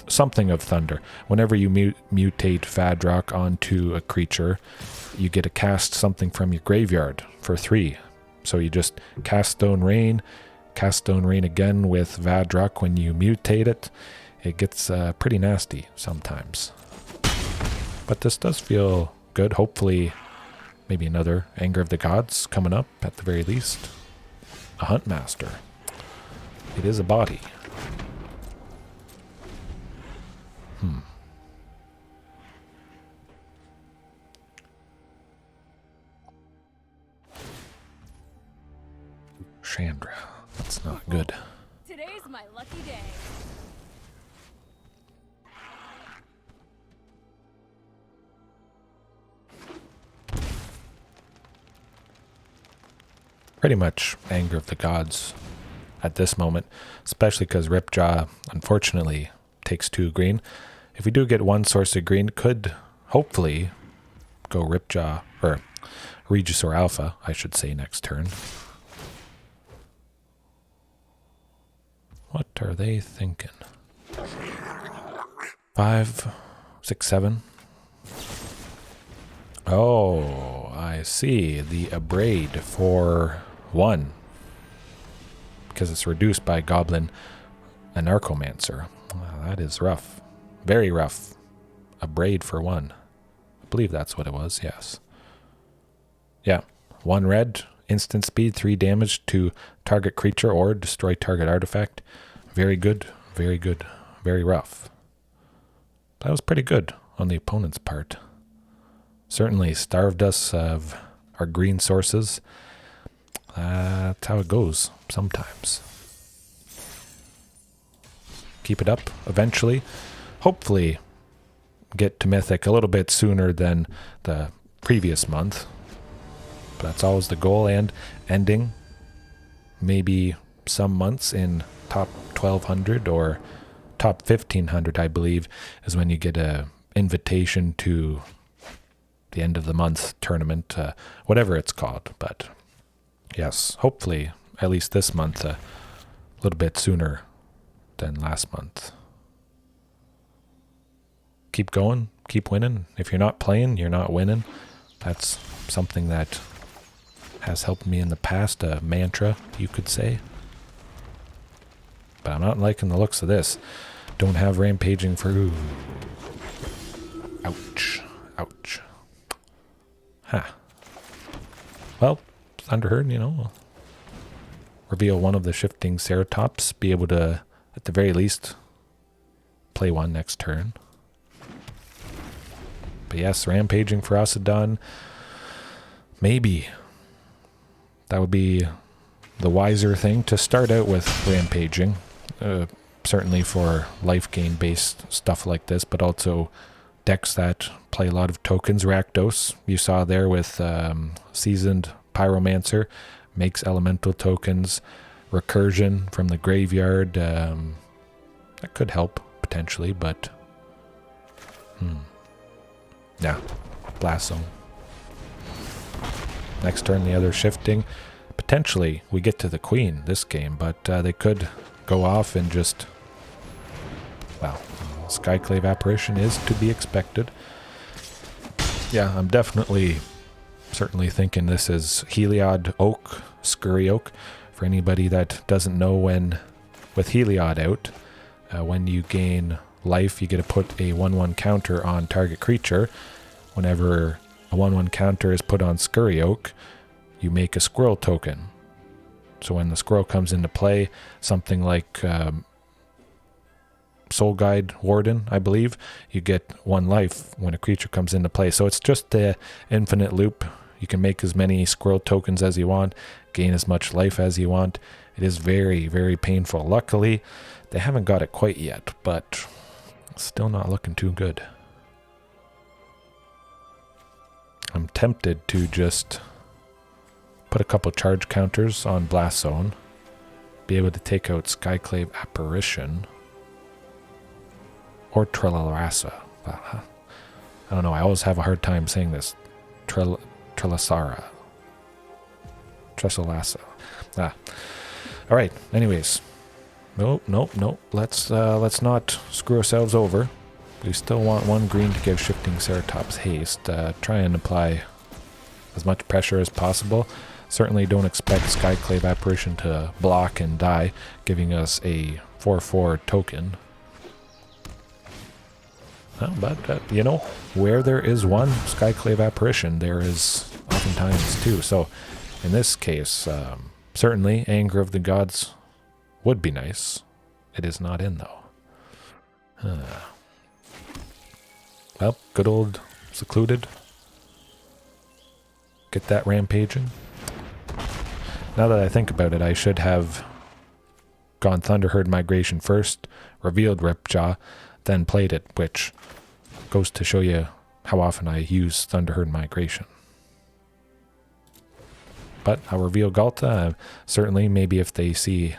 something of Thunder. Whenever you mutate Vadrock onto a creature, you get to cast something from your graveyard for 3. So you just cast Stone Rain again with Vadrock. When you mutate it, it gets pretty nasty sometimes. But this does feel good. Hopefully, maybe another Anger of the Gods coming up at the very least. A Huntmaster. It is a body. Chandra. That's not good. Today's my lucky day. Pretty much Anger of the Gods at this moment, especially because Ripjaw unfortunately takes 2 green. If we do get 1 source of green, could hopefully go Ripjaw, or Regisaur Alpha, I should say, next turn. What are they thinking? 5, 6, 7. Oh, I see. The Abrade for 1. Because it's reduced by Goblin and Narcomancer. Wow, that is rough. Very rough. Abrade for 1. I believe that's what it was, yes. Yeah. 1 red, instant speed, 3 damage to target creature or destroy target artifact. Very good, very good, very rough. That was pretty good on the opponent's part. Certainly starved us of our green sources. That's how it goes sometimes. Keep it up eventually. Hopefully get to Mythic a little bit sooner than the previous month. But that's always the goal, and ending maybe some months in top 1200 or top 1500, I believe, is when you get a invitation to the end of the month tournament, whatever it's called. But yes, hopefully at least this month a little bit sooner than last month. Keep going, keep winning. If you're not playing, you're not winning. That's something that has helped me in the past, a mantra, you could say. But I'm not liking the looks of this. Don't have rampaging for... Ooh. Ouch. Ouch. Huh. Well, Thunderherd, you know, reveal one of the Shifting Ceratops, be able to, at the very least, play 1 next turn. But yes, rampaging for us done. Maybe that would be the wiser thing to start out with rampaging. Certainly for life gain based stuff like this, but also decks that play a lot of tokens. Rakdos, you saw there with Seasoned Pyromancer, makes elemental tokens. Recursion from the graveyard, that could help potentially, but yeah, Blast Zone. Next turn, the other shifting. Potentially, we get to the Queen this game, but they could go off and just... Well, Skyclave Apparition is to be expected. Yeah, I'm certainly thinking this is Heliod Oak, Scurry Oak. For anybody that doesn't know, when with Heliod out, when you gain life, you get to put a 1/1 counter on target creature. whenever a 1/1 counter is put on Scurry Oak, you make a squirrel token. So when the squirrel comes into play, something like Soul Guide Warden, I believe, you get 1 life when a creature comes into play. So it's just the infinite loop. You can make as many squirrel tokens as you want, gain as much life as you want. It is very, very painful. Luckily, they haven't got it quite yet, but still not looking too good. I'm tempted to just put a couple charge counters on Blast Zone, be able to take out Skyclave Apparition, or Trelarasa. I don't know, I always have a hard time saying this. Trelasara. Tresalasa. Alright, anyways. Nope. Let's not screw ourselves over. We still want 1 green to give Shifting Ceratops haste. Try and apply as much pressure as possible. Certainly don't expect Skyclave Apparition to block and die, giving us a 4/4 token. But, you know, where there is one Skyclave Apparition, there is oftentimes 2. So, in this case, certainly Anger of the Gods would be nice. It is not in, though. Well, good old Secluded. Get that rampaging. Now that I think about it, I should have gone Thunderherd Migration first, revealed Ripjaw, then played it, which goes to show you how often I use Thunderherd Migration. But I'll reveal Ghalta. Certainly, maybe if they see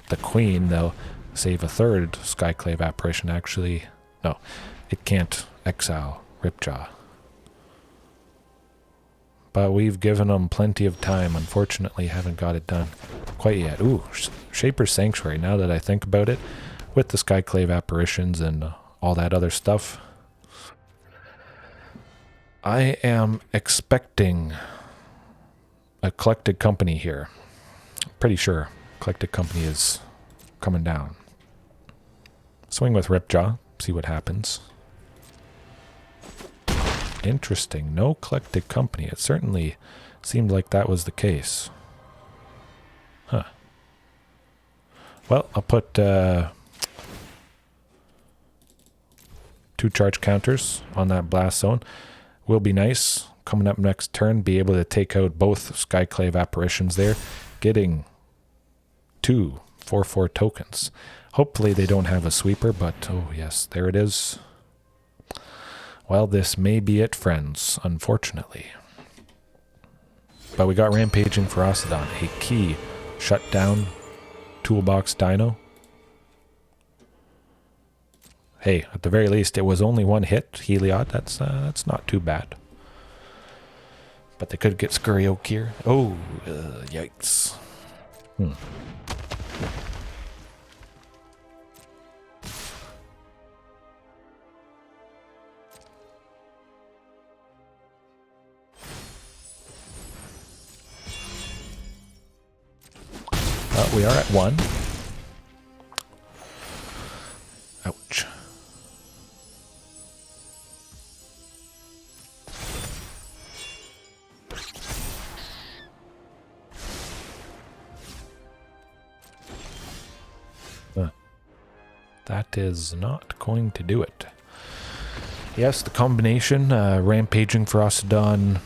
the Queen, they'll save a 3rd Skyclave Apparition. Actually, no, it can't exile Ripjaw. But we've given them plenty of time. Unfortunately, haven't got it done quite yet. Ooh, Shaper's Sanctuary, now that I think about it, with the Skyclave Apparitions and all that other stuff. I am expecting a Collected Company here. Pretty sure Collected Company is coming down. Swing with Ripjaw, see what happens. Interesting. No Collected Company. It certainly seemed like that was the case. Huh. Well, I'll put 2 charge counters on that Blast Zone. Will be nice. Coming up next turn, be able to take out both Skyclave Apparitions there. Getting 2 4/4 tokens. Hopefully they don't have a sweeper, but oh yes, there it is. Well, this may be it, friends, unfortunately. But we got Rampaging Ferocidon, a key shutdown toolbox dino. Hey, at the very least, it was only 1 hit, Heliod. That's not too bad. But they could get Scurry Oak here. Oh, yikes. We are at 1. Ouch. That is not going to do it. Yes, the combination, Rampaging Ferocidon,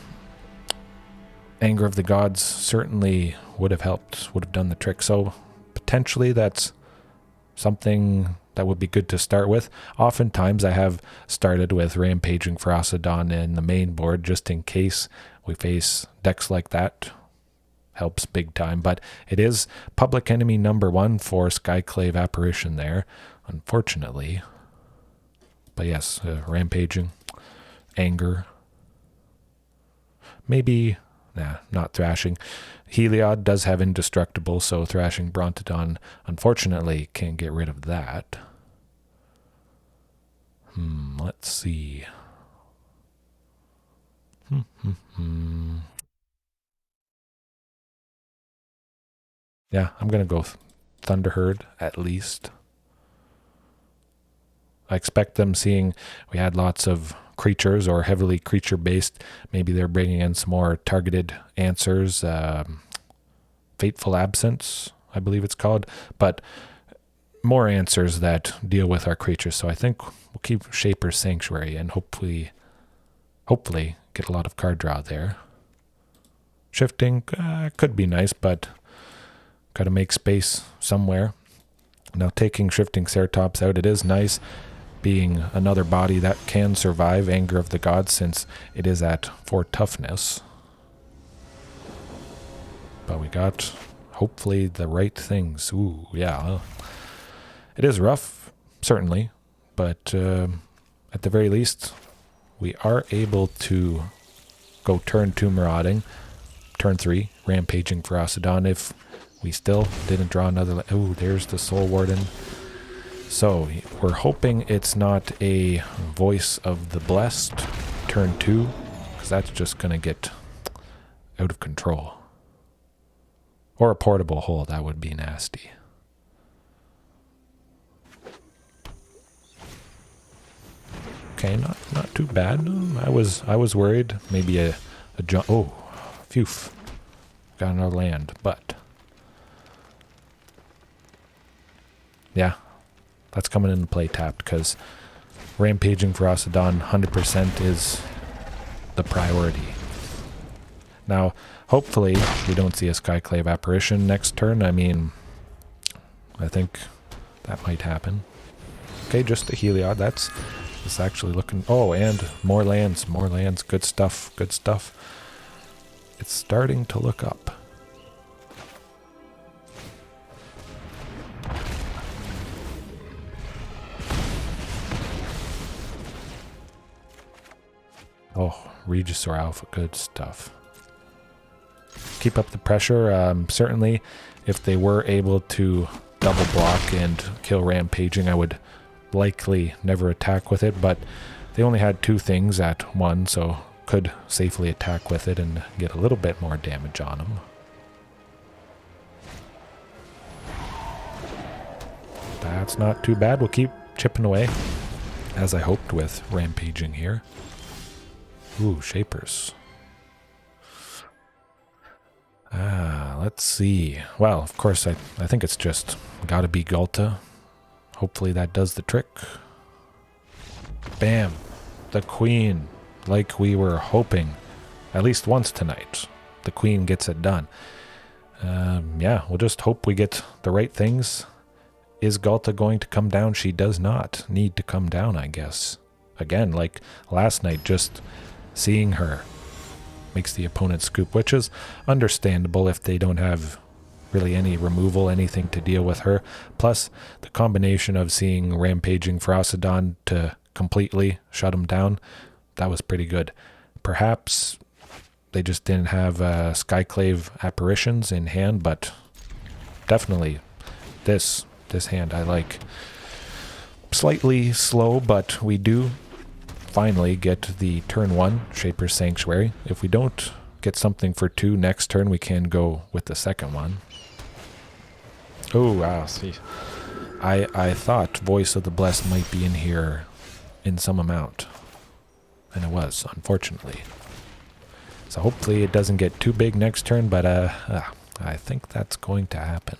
Anger of the Gods certainly would have helped, would have done the trick. So potentially that's something that would be good to start with. Oftentimes I have started with Rampaging Ferocidon in the main board just in case we face decks like that. Helps big time, but it is public enemy number 1 for Skyclave Apparition there, unfortunately. But yes, Rampaging, Anger, maybe... Nah, not Thrashing. Heliod does have Indestructible, so Thrashing Brontodon, unfortunately, can't get rid of that. Let's see. Yeah, I'm going to go Thunderherd, at least. I expect them seeing we had lots of creatures or heavily creature-based, maybe they're bringing in some more targeted answers. Fateful Absence, I believe it's called. But more answers that deal with our creatures. So I think we'll keep Shaper's Sanctuary and hopefully get a lot of card draw there. Shifting could be nice, but got to make space somewhere. Now taking Shifting Ceratops out, it is nice being another body that can survive Anger of the Gods since it is at 4 toughness. But we got hopefully the right things. Ooh, yeah. It is rough, certainly, but at the very least, we are able to go turn 2 Marauding, turn 3 Rampaging Ferocidon if we still didn't draw another. Oh, there's the Soul Warden. So we're hoping it's not a Voice of the Blessed turn 2, because that's just going to get out of control. Or a Portable Hole, that would be nasty. Okay, not too bad. I was worried. Maybe a jump. Oh, phew. Got another land, but yeah, that's coming into play tapped because Rampaging Ferocidon 100% is the priority. Now, hopefully, we don't see a Skyclave Apparition next turn. I mean, I think that might happen. Okay, just a Heliod. That's actually looking... Oh, and more lands. Good stuff. It's starting to look up. Oh, Regisaur Alpha. Good stuff. Keep up the pressure. Certainly, if they were able to double block and kill Rampaging, I would likely never attack with it, but they only had 2 things at 1, so could safely attack with it and get a little bit more damage on them. That's not too bad. We'll keep chipping away, as I hoped with Rampaging here. Ooh, Shapers. Let's see. Well, of course, I think it's just gotta be Ghalta. Hopefully that does the trick. Bam! The Queen, like we were hoping, at least once tonight. The Queen gets it done. Yeah, we'll just hope we get the right things. Is Ghalta going to come down? She does not need to come down, I guess. Again, like last night, just seeing her makes the opponent scoop, which is understandable if they don't have really any removal, anything to deal with her. Plus, the combination of seeing Rampaging Ferocidon to completely shut him down, that was pretty good. Perhaps they just didn't have Skyclave Apparitions in hand, but definitely this hand I like. Slightly slow, but we do finally get the turn 1 Shaper's Sanctuary. If we don't get something for 2 next turn, we can go with the second one. Oh, wow, see. I thought Voice of the Blessed might be in here in some amount. And it was, unfortunately. So hopefully it doesn't get too big next turn, but I think that's going to happen.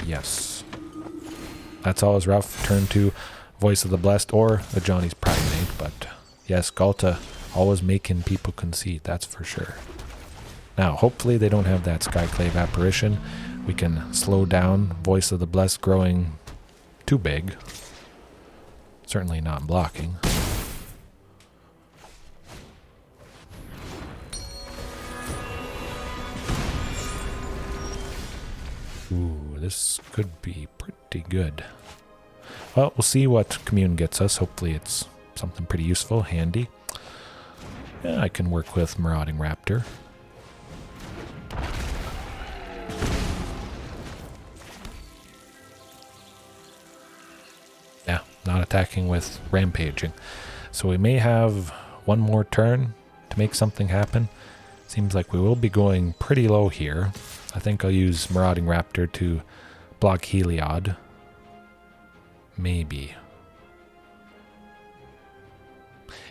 Yes. That's always rough. Turn 2 Voice of the Blessed or a Johnny's Primate, but yes, Ghalta always making people concede, that's for sure. Now, hopefully they don't have that Skyclave Apparition. We can slow down Voice of the Blessed growing too big. Certainly not blocking. Ooh, this could be pretty good. Well, we'll see what Commune gets us. Hopefully it's something pretty useful, handy. Yeah, I can work with Marauding Raptor. Yeah, not attacking with Rampaging. So we may have one more turn to make something happen. Seems like we will be going pretty low here. I think I'll use Marauding Raptor to block Heliod. Maybe.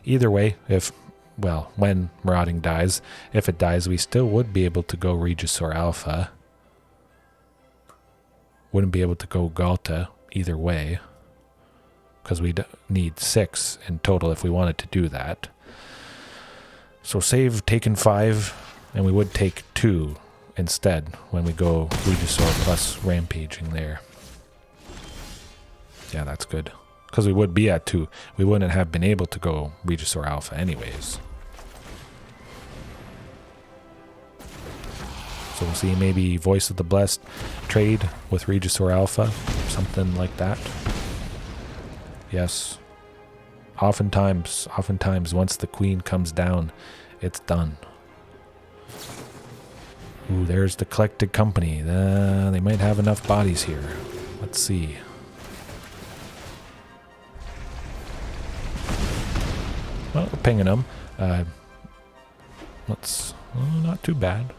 either way, when Marauding dies, if it dies, we still would be able to go Regisaur Alpha. Wouldn't be able to go Ghalta either way, because we'd need 6 in total if we wanted to do that. So save taken 5, and we would take 2 instead when we go Regisaur plus Rampaging there. Yeah, that's good. Because we would be at 2. We wouldn't have been able to go Regisaur Alpha anyways. So we'll see maybe Voice of the Blessed trade with Regisaur Alpha. Something like that. Yes. Oftentimes, once the queen comes down, it's done. Ooh, there's the collected company. They might have enough bodies here. Let's see. Well, we're pinging them. Not too bad.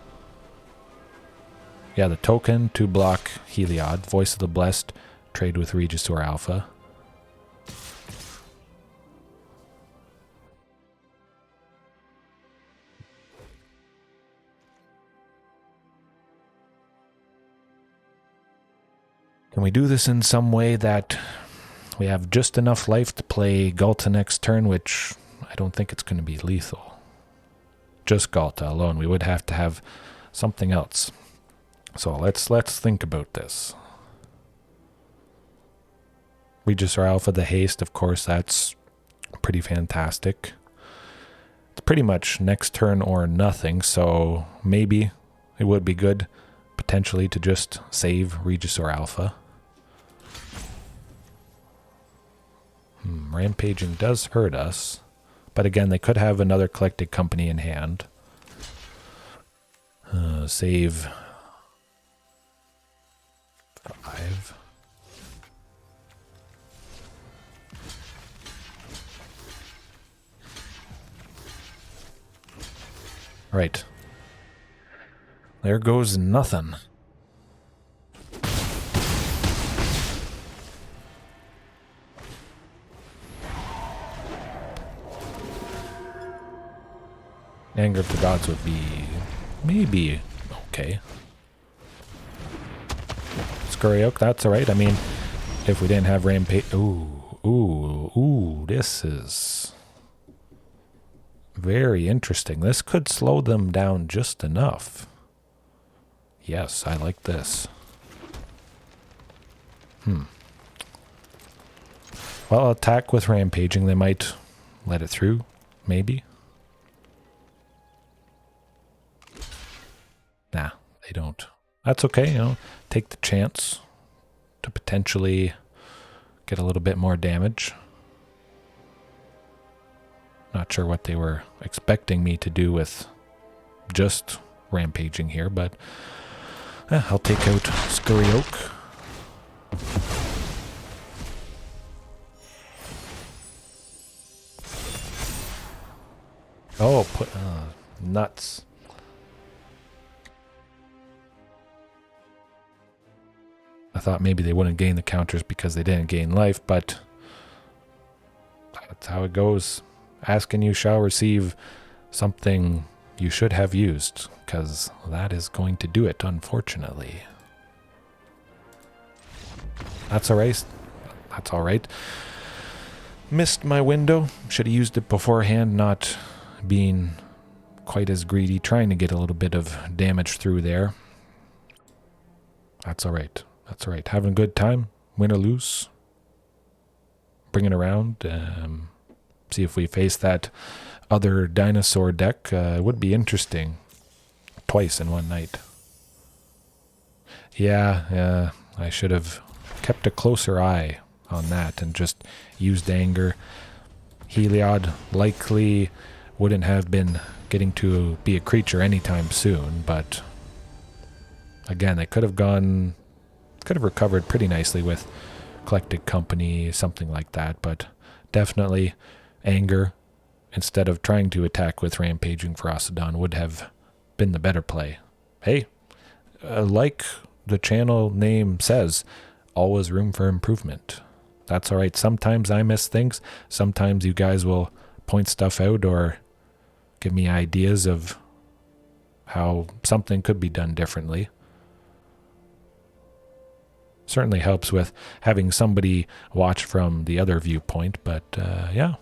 Yeah, the token to block Heliod. Voice of the Blessed. Trade with Regisaur Alpha. Can we do this in some way that we have just enough life to play Ghalta next turn, which I don't think it's going to be lethal. Just Ghalta alone. We would have to have something else. So let's think about this. Regisaur Alpha, the haste, of course, that's pretty fantastic. It's pretty much next turn or nothing, so maybe it would be good potentially to just save Regisaur Alpha. Rampaging does hurt us, but again, they could have another collected company in hand. Save 5. Right. There goes nothing. Anger of the Gods would be maybe okay. Scurry Oak, that's alright. I mean, if we didn't have Rampage... Ooh, this is very interesting. This could slow them down just enough. Yes, I like this. Well, attack with Rampaging, they might let it through, maybe. Nah, they don't. That's okay, you know, take the chance to potentially get a little bit more damage. Not sure what they were expecting me to do with just Rampaging here, but I'll take out Scurry Oak. Oh, nuts. I thought maybe they wouldn't gain the counters because they didn't gain life, but that's how it goes. Ask and you shall receive something you should have used, because that is going to do it, unfortunately. That's alright. That's alright. Missed my window. Should have used it beforehand, not being quite as greedy, trying to get a little bit of damage through there. That's alright. That's alright. Having a good time. Win or lose. Bring it around. See if we face that other dinosaur deck. It would be interesting. Twice in one night. Yeah, I should have kept a closer eye on that and just used anger. Heliod likely wouldn't have been getting to be a creature anytime soon, but again, they could have recovered pretty nicely with collected company, something like that, but definitely anger instead of trying to attack with Rampaging Ferocidon would have been the better play. Hey, like the channel name says, always room for improvement. That's alright. Sometimes I miss things. Sometimes you guys will point stuff out or give me ideas of how something could be done differently. Certainly helps with having somebody watch from the other viewpoint, but yeah,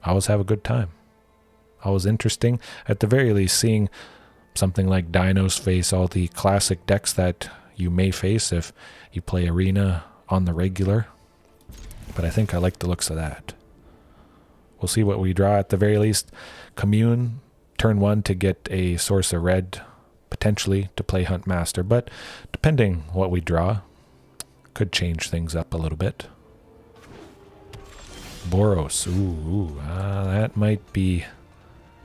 I always have a good time. Always interesting, at the very least, seeing something like Dinos face all the classic decks that you may face if you play Arena on the regular. But I think I like the looks of that. We'll see what we draw at the very least. Commune, turn 1 to get a source of red, potentially to play Huntmaster, but depending what we draw, could change things up a little bit. Boros, that might be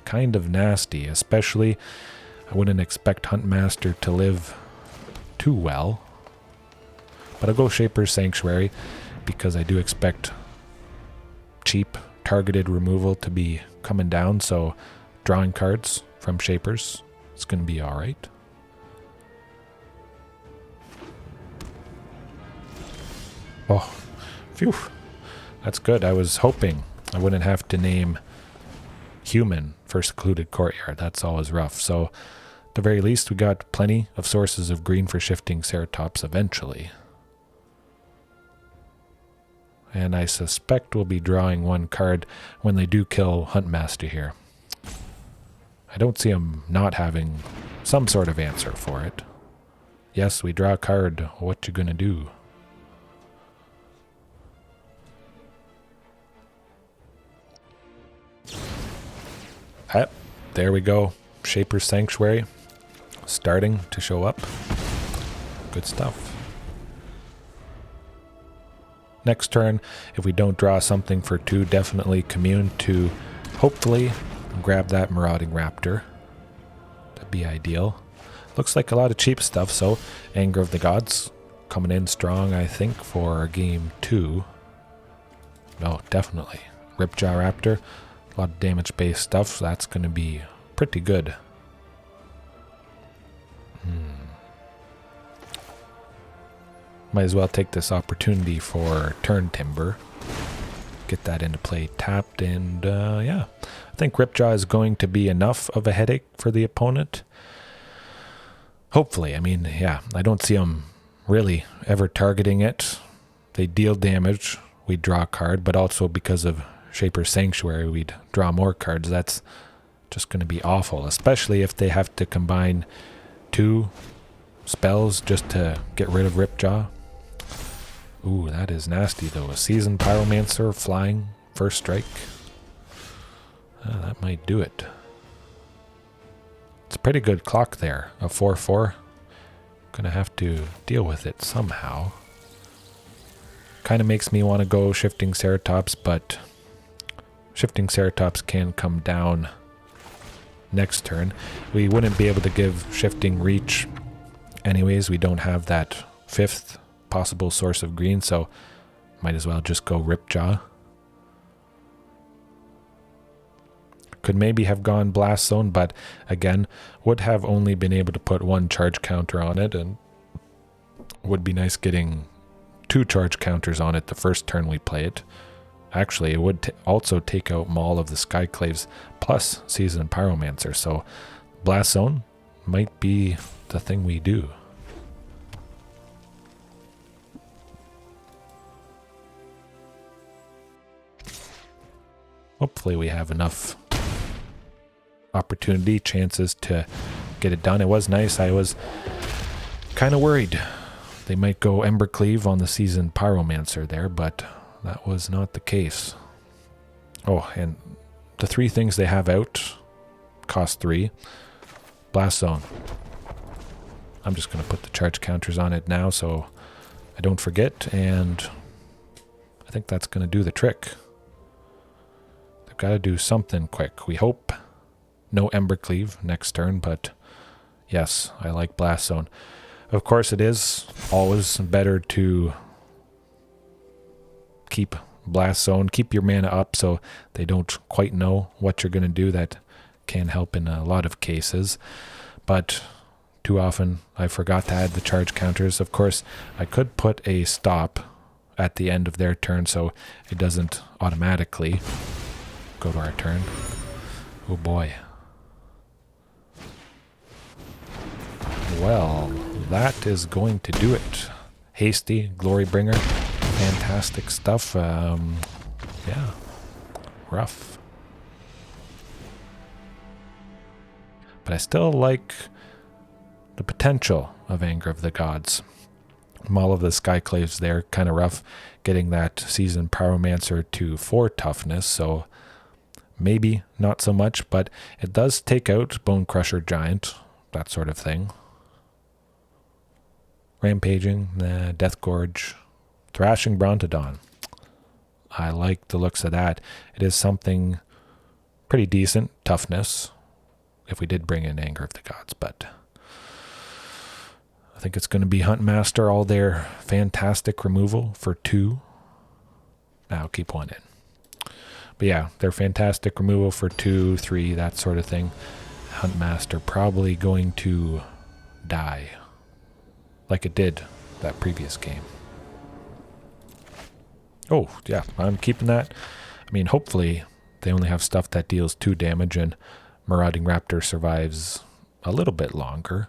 kind of nasty, especially I wouldn't expect Huntmaster to live too well. But I'll go Shaper's Sanctuary because I do expect cheap targeted removal to be coming down, so drawing cards from Shaper's, it's going to be alright. Oh, phew. That's good. I was hoping I wouldn't have to name human for Secluded Courtyard. That's always rough. So, at the very least, we got plenty of sources of green for Shifting Ceratops eventually. And I suspect we'll be drawing one card when they do kill Huntmaster here. I don't see him not having some sort of answer for it. Yes, we draw a card. What you gonna do? There we go. Shaper's Sanctuary starting to show up. Good stuff. Next turn, if we don't draw something for 2, definitely Commune to hopefully grab that Marauding Raptor. That'd be ideal. Looks like a lot of cheap stuff, so Anger of the Gods coming in strong, I think, for game 2. No, definitely. Ripjaw Raptor. A lot of damage-based stuff, so that's going to be pretty good. Might as well take this opportunity for Turntimber. Get that into play tapped, and yeah. I think Ripjaw is going to be enough of a headache for the opponent. Hopefully. I mean, yeah, I don't see them really ever targeting it. They deal damage, we draw a card, but also because of Shaper's Sanctuary, we'd draw more cards. That's just going to be awful, especially if they have to combine 2 spells just to get rid of Ripjaw. Ooh, that is nasty though. A Seasoned Pyromancer flying, first strike. That might do it. It's a pretty good clock there, a 4/4. Gonna have to deal with it somehow. Kind of makes me want to go Shifting Ceratops, but Shifting Ceratops can come down next turn. We wouldn't be able to give Shifting Reach anyways. We don't have that 5th possible source of green, so might as well just go Ripjaw. Could maybe have gone Blast Zone, but again, would have only been able to put 1 charge counter on it, and would be nice getting 2 charge counters on it the first turn we play it. Actually, it would also take out Maul of the Skyclaves plus Seasoned Pyromancer, so Blast Zone might be the thing we do. Hopefully we have enough opportunity, chances to get it done. It was nice. I was kind of worried they might go Embercleave on the Seasoned Pyromancer there, but that was not the case. Oh, and the 3 things they have out cost 3. Blast Zone. I'm just going to put the charge counters on it now so I don't forget, and I think that's going to do the trick. They've got to do something quick. We hope no Embercleave next turn, but yes, I like Blast Zone. Of course, it is always better to keep Blast Zone, keep your mana up so they don't quite know what you're going to do. That can help in a lot of cases, but too often I forgot to add the charge counters. Of course, I could put a stop at the end of their turn so it doesn't automatically go to our turn. Oh boy. Well, that is going to do it. Hasty, Glorybringer, fantastic stuff. Yeah, rough. But I still like the potential of Anger of the Gods. All of the Skyclaves there, kind of rough. Getting that Seasoned Pyromancer to 4 toughness, so maybe not so much, but it does take out Bone Crusher Giant, that sort of thing. Rampaging, Death Gorge, Thrashing Brontodon. I like the looks of that. It is something pretty decent, toughness, if we did bring in Anger of the Gods, but I think it's going to be Huntmaster all there. Fantastic removal for 2. I'll keep 1 in. But yeah, they're fantastic removal for 2, 3, that sort of thing. Huntmaster probably going to die like it did that previous game. Oh, yeah, I'm keeping that. I mean, hopefully they only have stuff that deals 2 damage and Marauding Raptor survives a little bit longer.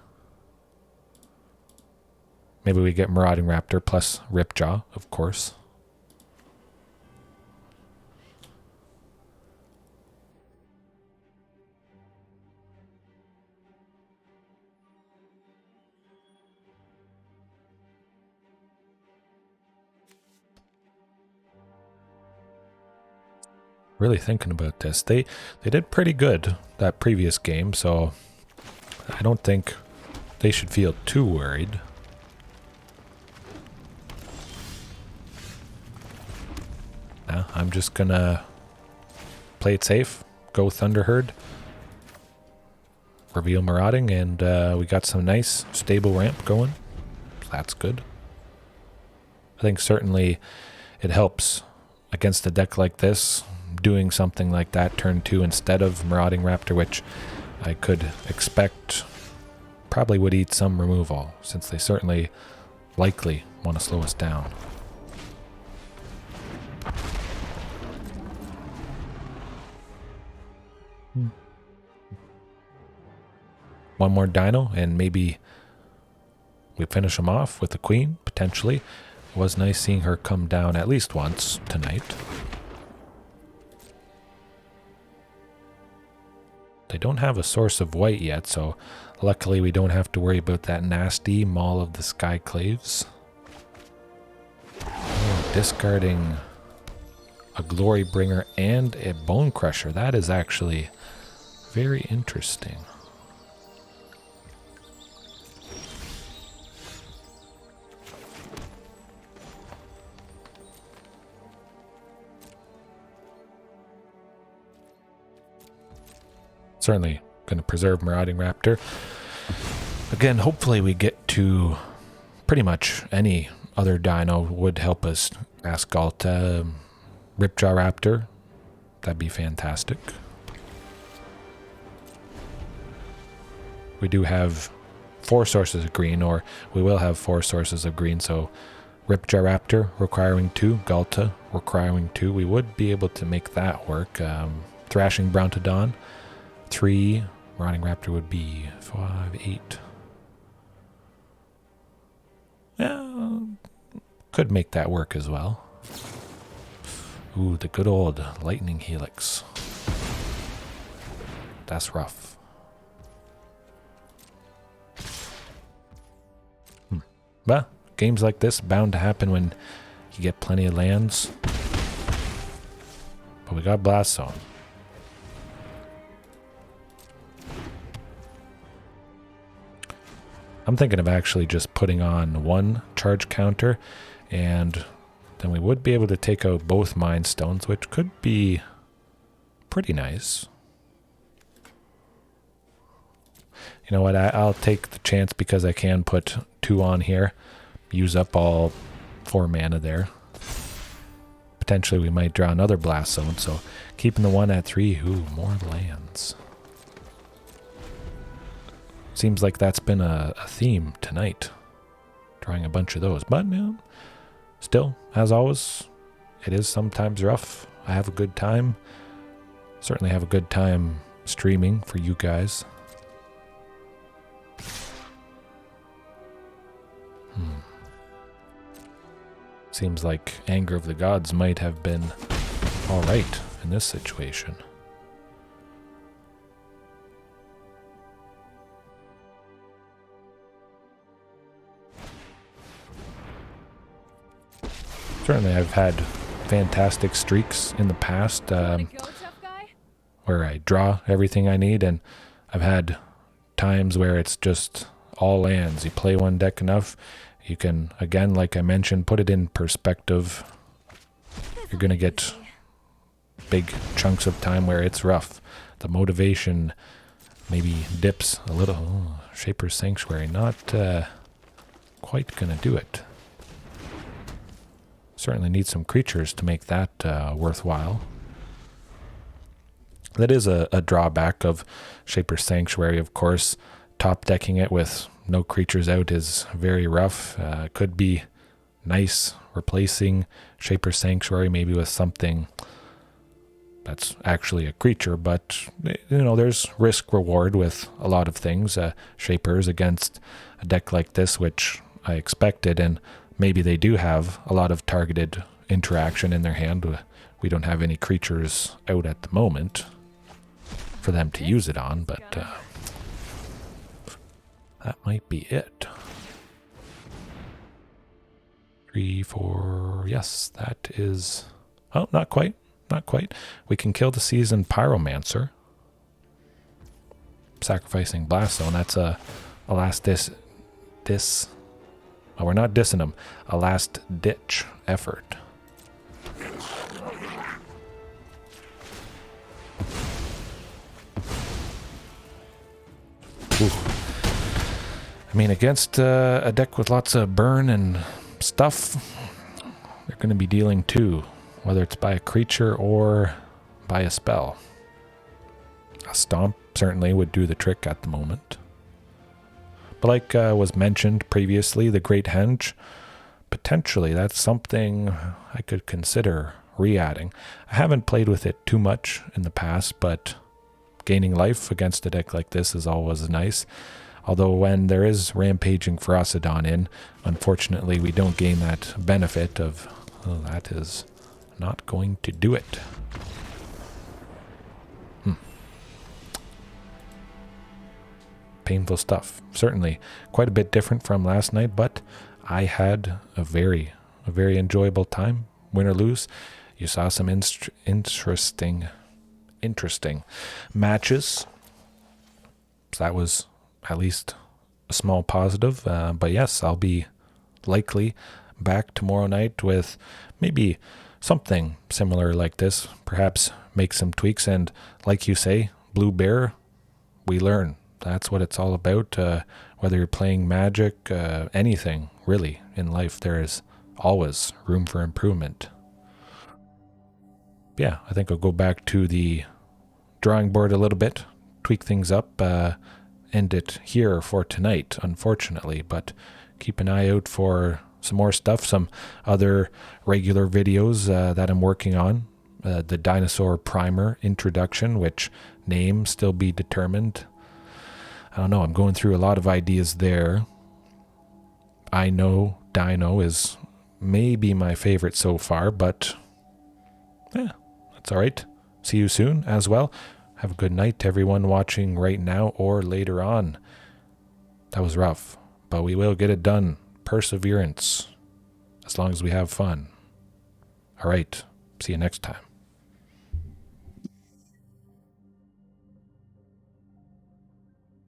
Maybe we get Marauding Raptor plus Ripjaw, of course. Really thinking about this. They did pretty good that previous game, so I don't think they should feel too worried. Nah, I'm just gonna play it safe, go Thunderherd, reveal Marauding, and we got some nice stable ramp going. So that's good. I think certainly it helps against a deck like this, doing something like that turn 2 instead of Marauding Raptor, which I could expect probably would eat some removal, since they certainly likely want to slow us down. One more dino and maybe we finish him off with the queen, potentially. It was nice seeing her come down at least once tonight. They don't have a source of white yet, so luckily we don't have to worry about that nasty Maul of the Skyclaves. Oh, discarding a Glorybringer and a Bone Crusher. That is actually very interesting. Certainly going to preserve Marauding Raptor. Again, hopefully we get to pretty much any other dino would help us. Ask Ghalta, Ripjaw Raptor. That'd be fantastic. We do have 4 sources of green, or we will have 4 sources of green, so Ripjaw Raptor requiring 2, Ghalta requiring 2. We would be able to make that work. Thrashing Brontodon. 3, Marauding Raptor would be 5, 8. Yeah, could make that work as well. Ooh, the good old Lightning Helix. That's rough. Well, games like this bound to happen when you get plenty of lands. But we got Blast Zone. I'm thinking of actually just putting on 1 charge counter, and then we would be able to take out both Mind Stones, which could be pretty nice. You know what, I'll take the chance because I can put 2 on here, use up all 4 mana there. Potentially we might draw another Blast Zone, so keeping the 1 at 3, ooh, more lands. Seems like that's been a theme tonight, drawing a bunch of those. But still, as always, it is sometimes rough. I have a good time. Certainly have a good time streaming for you guys. Seems like Anger of the Gods might have been alright in this situation. Certainly I've had fantastic streaks in the past where I draw everything I need, and I've had times where it's just all lands. You play one deck enough, you can, again, like I mentioned, put it in perspective. You're going to get big chunks of time where it's rough. The motivation maybe dips a little. Oh, Shaper's Sanctuary, not quite going to do it. Certainly need some creatures to make that worthwhile. That is a drawback of Shaper's Sanctuary, of course. Top decking it with no creatures out is very rough. Could be nice replacing Shaper's Sanctuary maybe with something that's actually a creature, but you know, there's risk reward with a lot of things. Shapers against a deck like this, which I expected, and maybe they do have a lot of targeted interaction in their hand. We don't have any creatures out at the moment for them to use it on, but that might be it. 3, 4, yes, that is... Oh, not quite, not quite. We can kill the Seasoned Pyromancer. Sacrificing Blast Zone, that's a last oh, we're not dissing them. A last ditch effort. Ooh. I mean, against a deck with lots of burn and stuff, they're going to be dealing 2, whether it's by a creature or by a spell. A Stomp certainly would do the trick at the moment. But like was mentioned previously, the Great Henge, potentially that's something I could consider re-adding. I haven't played with it too much in the past, but gaining life against a deck like this is always nice. Although when there is Rampaging Ferocidon in, unfortunately we don't gain that benefit of, oh, that is not going to do it. Painful stuff. Certainly quite a bit different from last night, but I had a very enjoyable time. Win or lose, you saw some interesting matches. So that was at least a small positive. But yes, I'll be likely back tomorrow night with maybe something similar like this. Perhaps make some tweaks, and like you say, Blue Bear, we learn. That's what it's all about. Whether you're playing Magic, anything really in life, there is always room for improvement. Yeah, I think I'll go back to the drawing board a little bit, tweak things up, end it here for tonight, unfortunately, but keep an eye out for some more stuff, some other regular videos that I'm working on. The Dinosaur Primer introduction, which name still be determined. I don't know, I'm going through a lot of ideas there. I know Dino is maybe my favorite so far, but yeah, that's all right. See you soon as well. Have a good night to everyone watching right now or later on. That was rough, but we will get it done. Perseverance, as long as we have fun. All right, see you next time.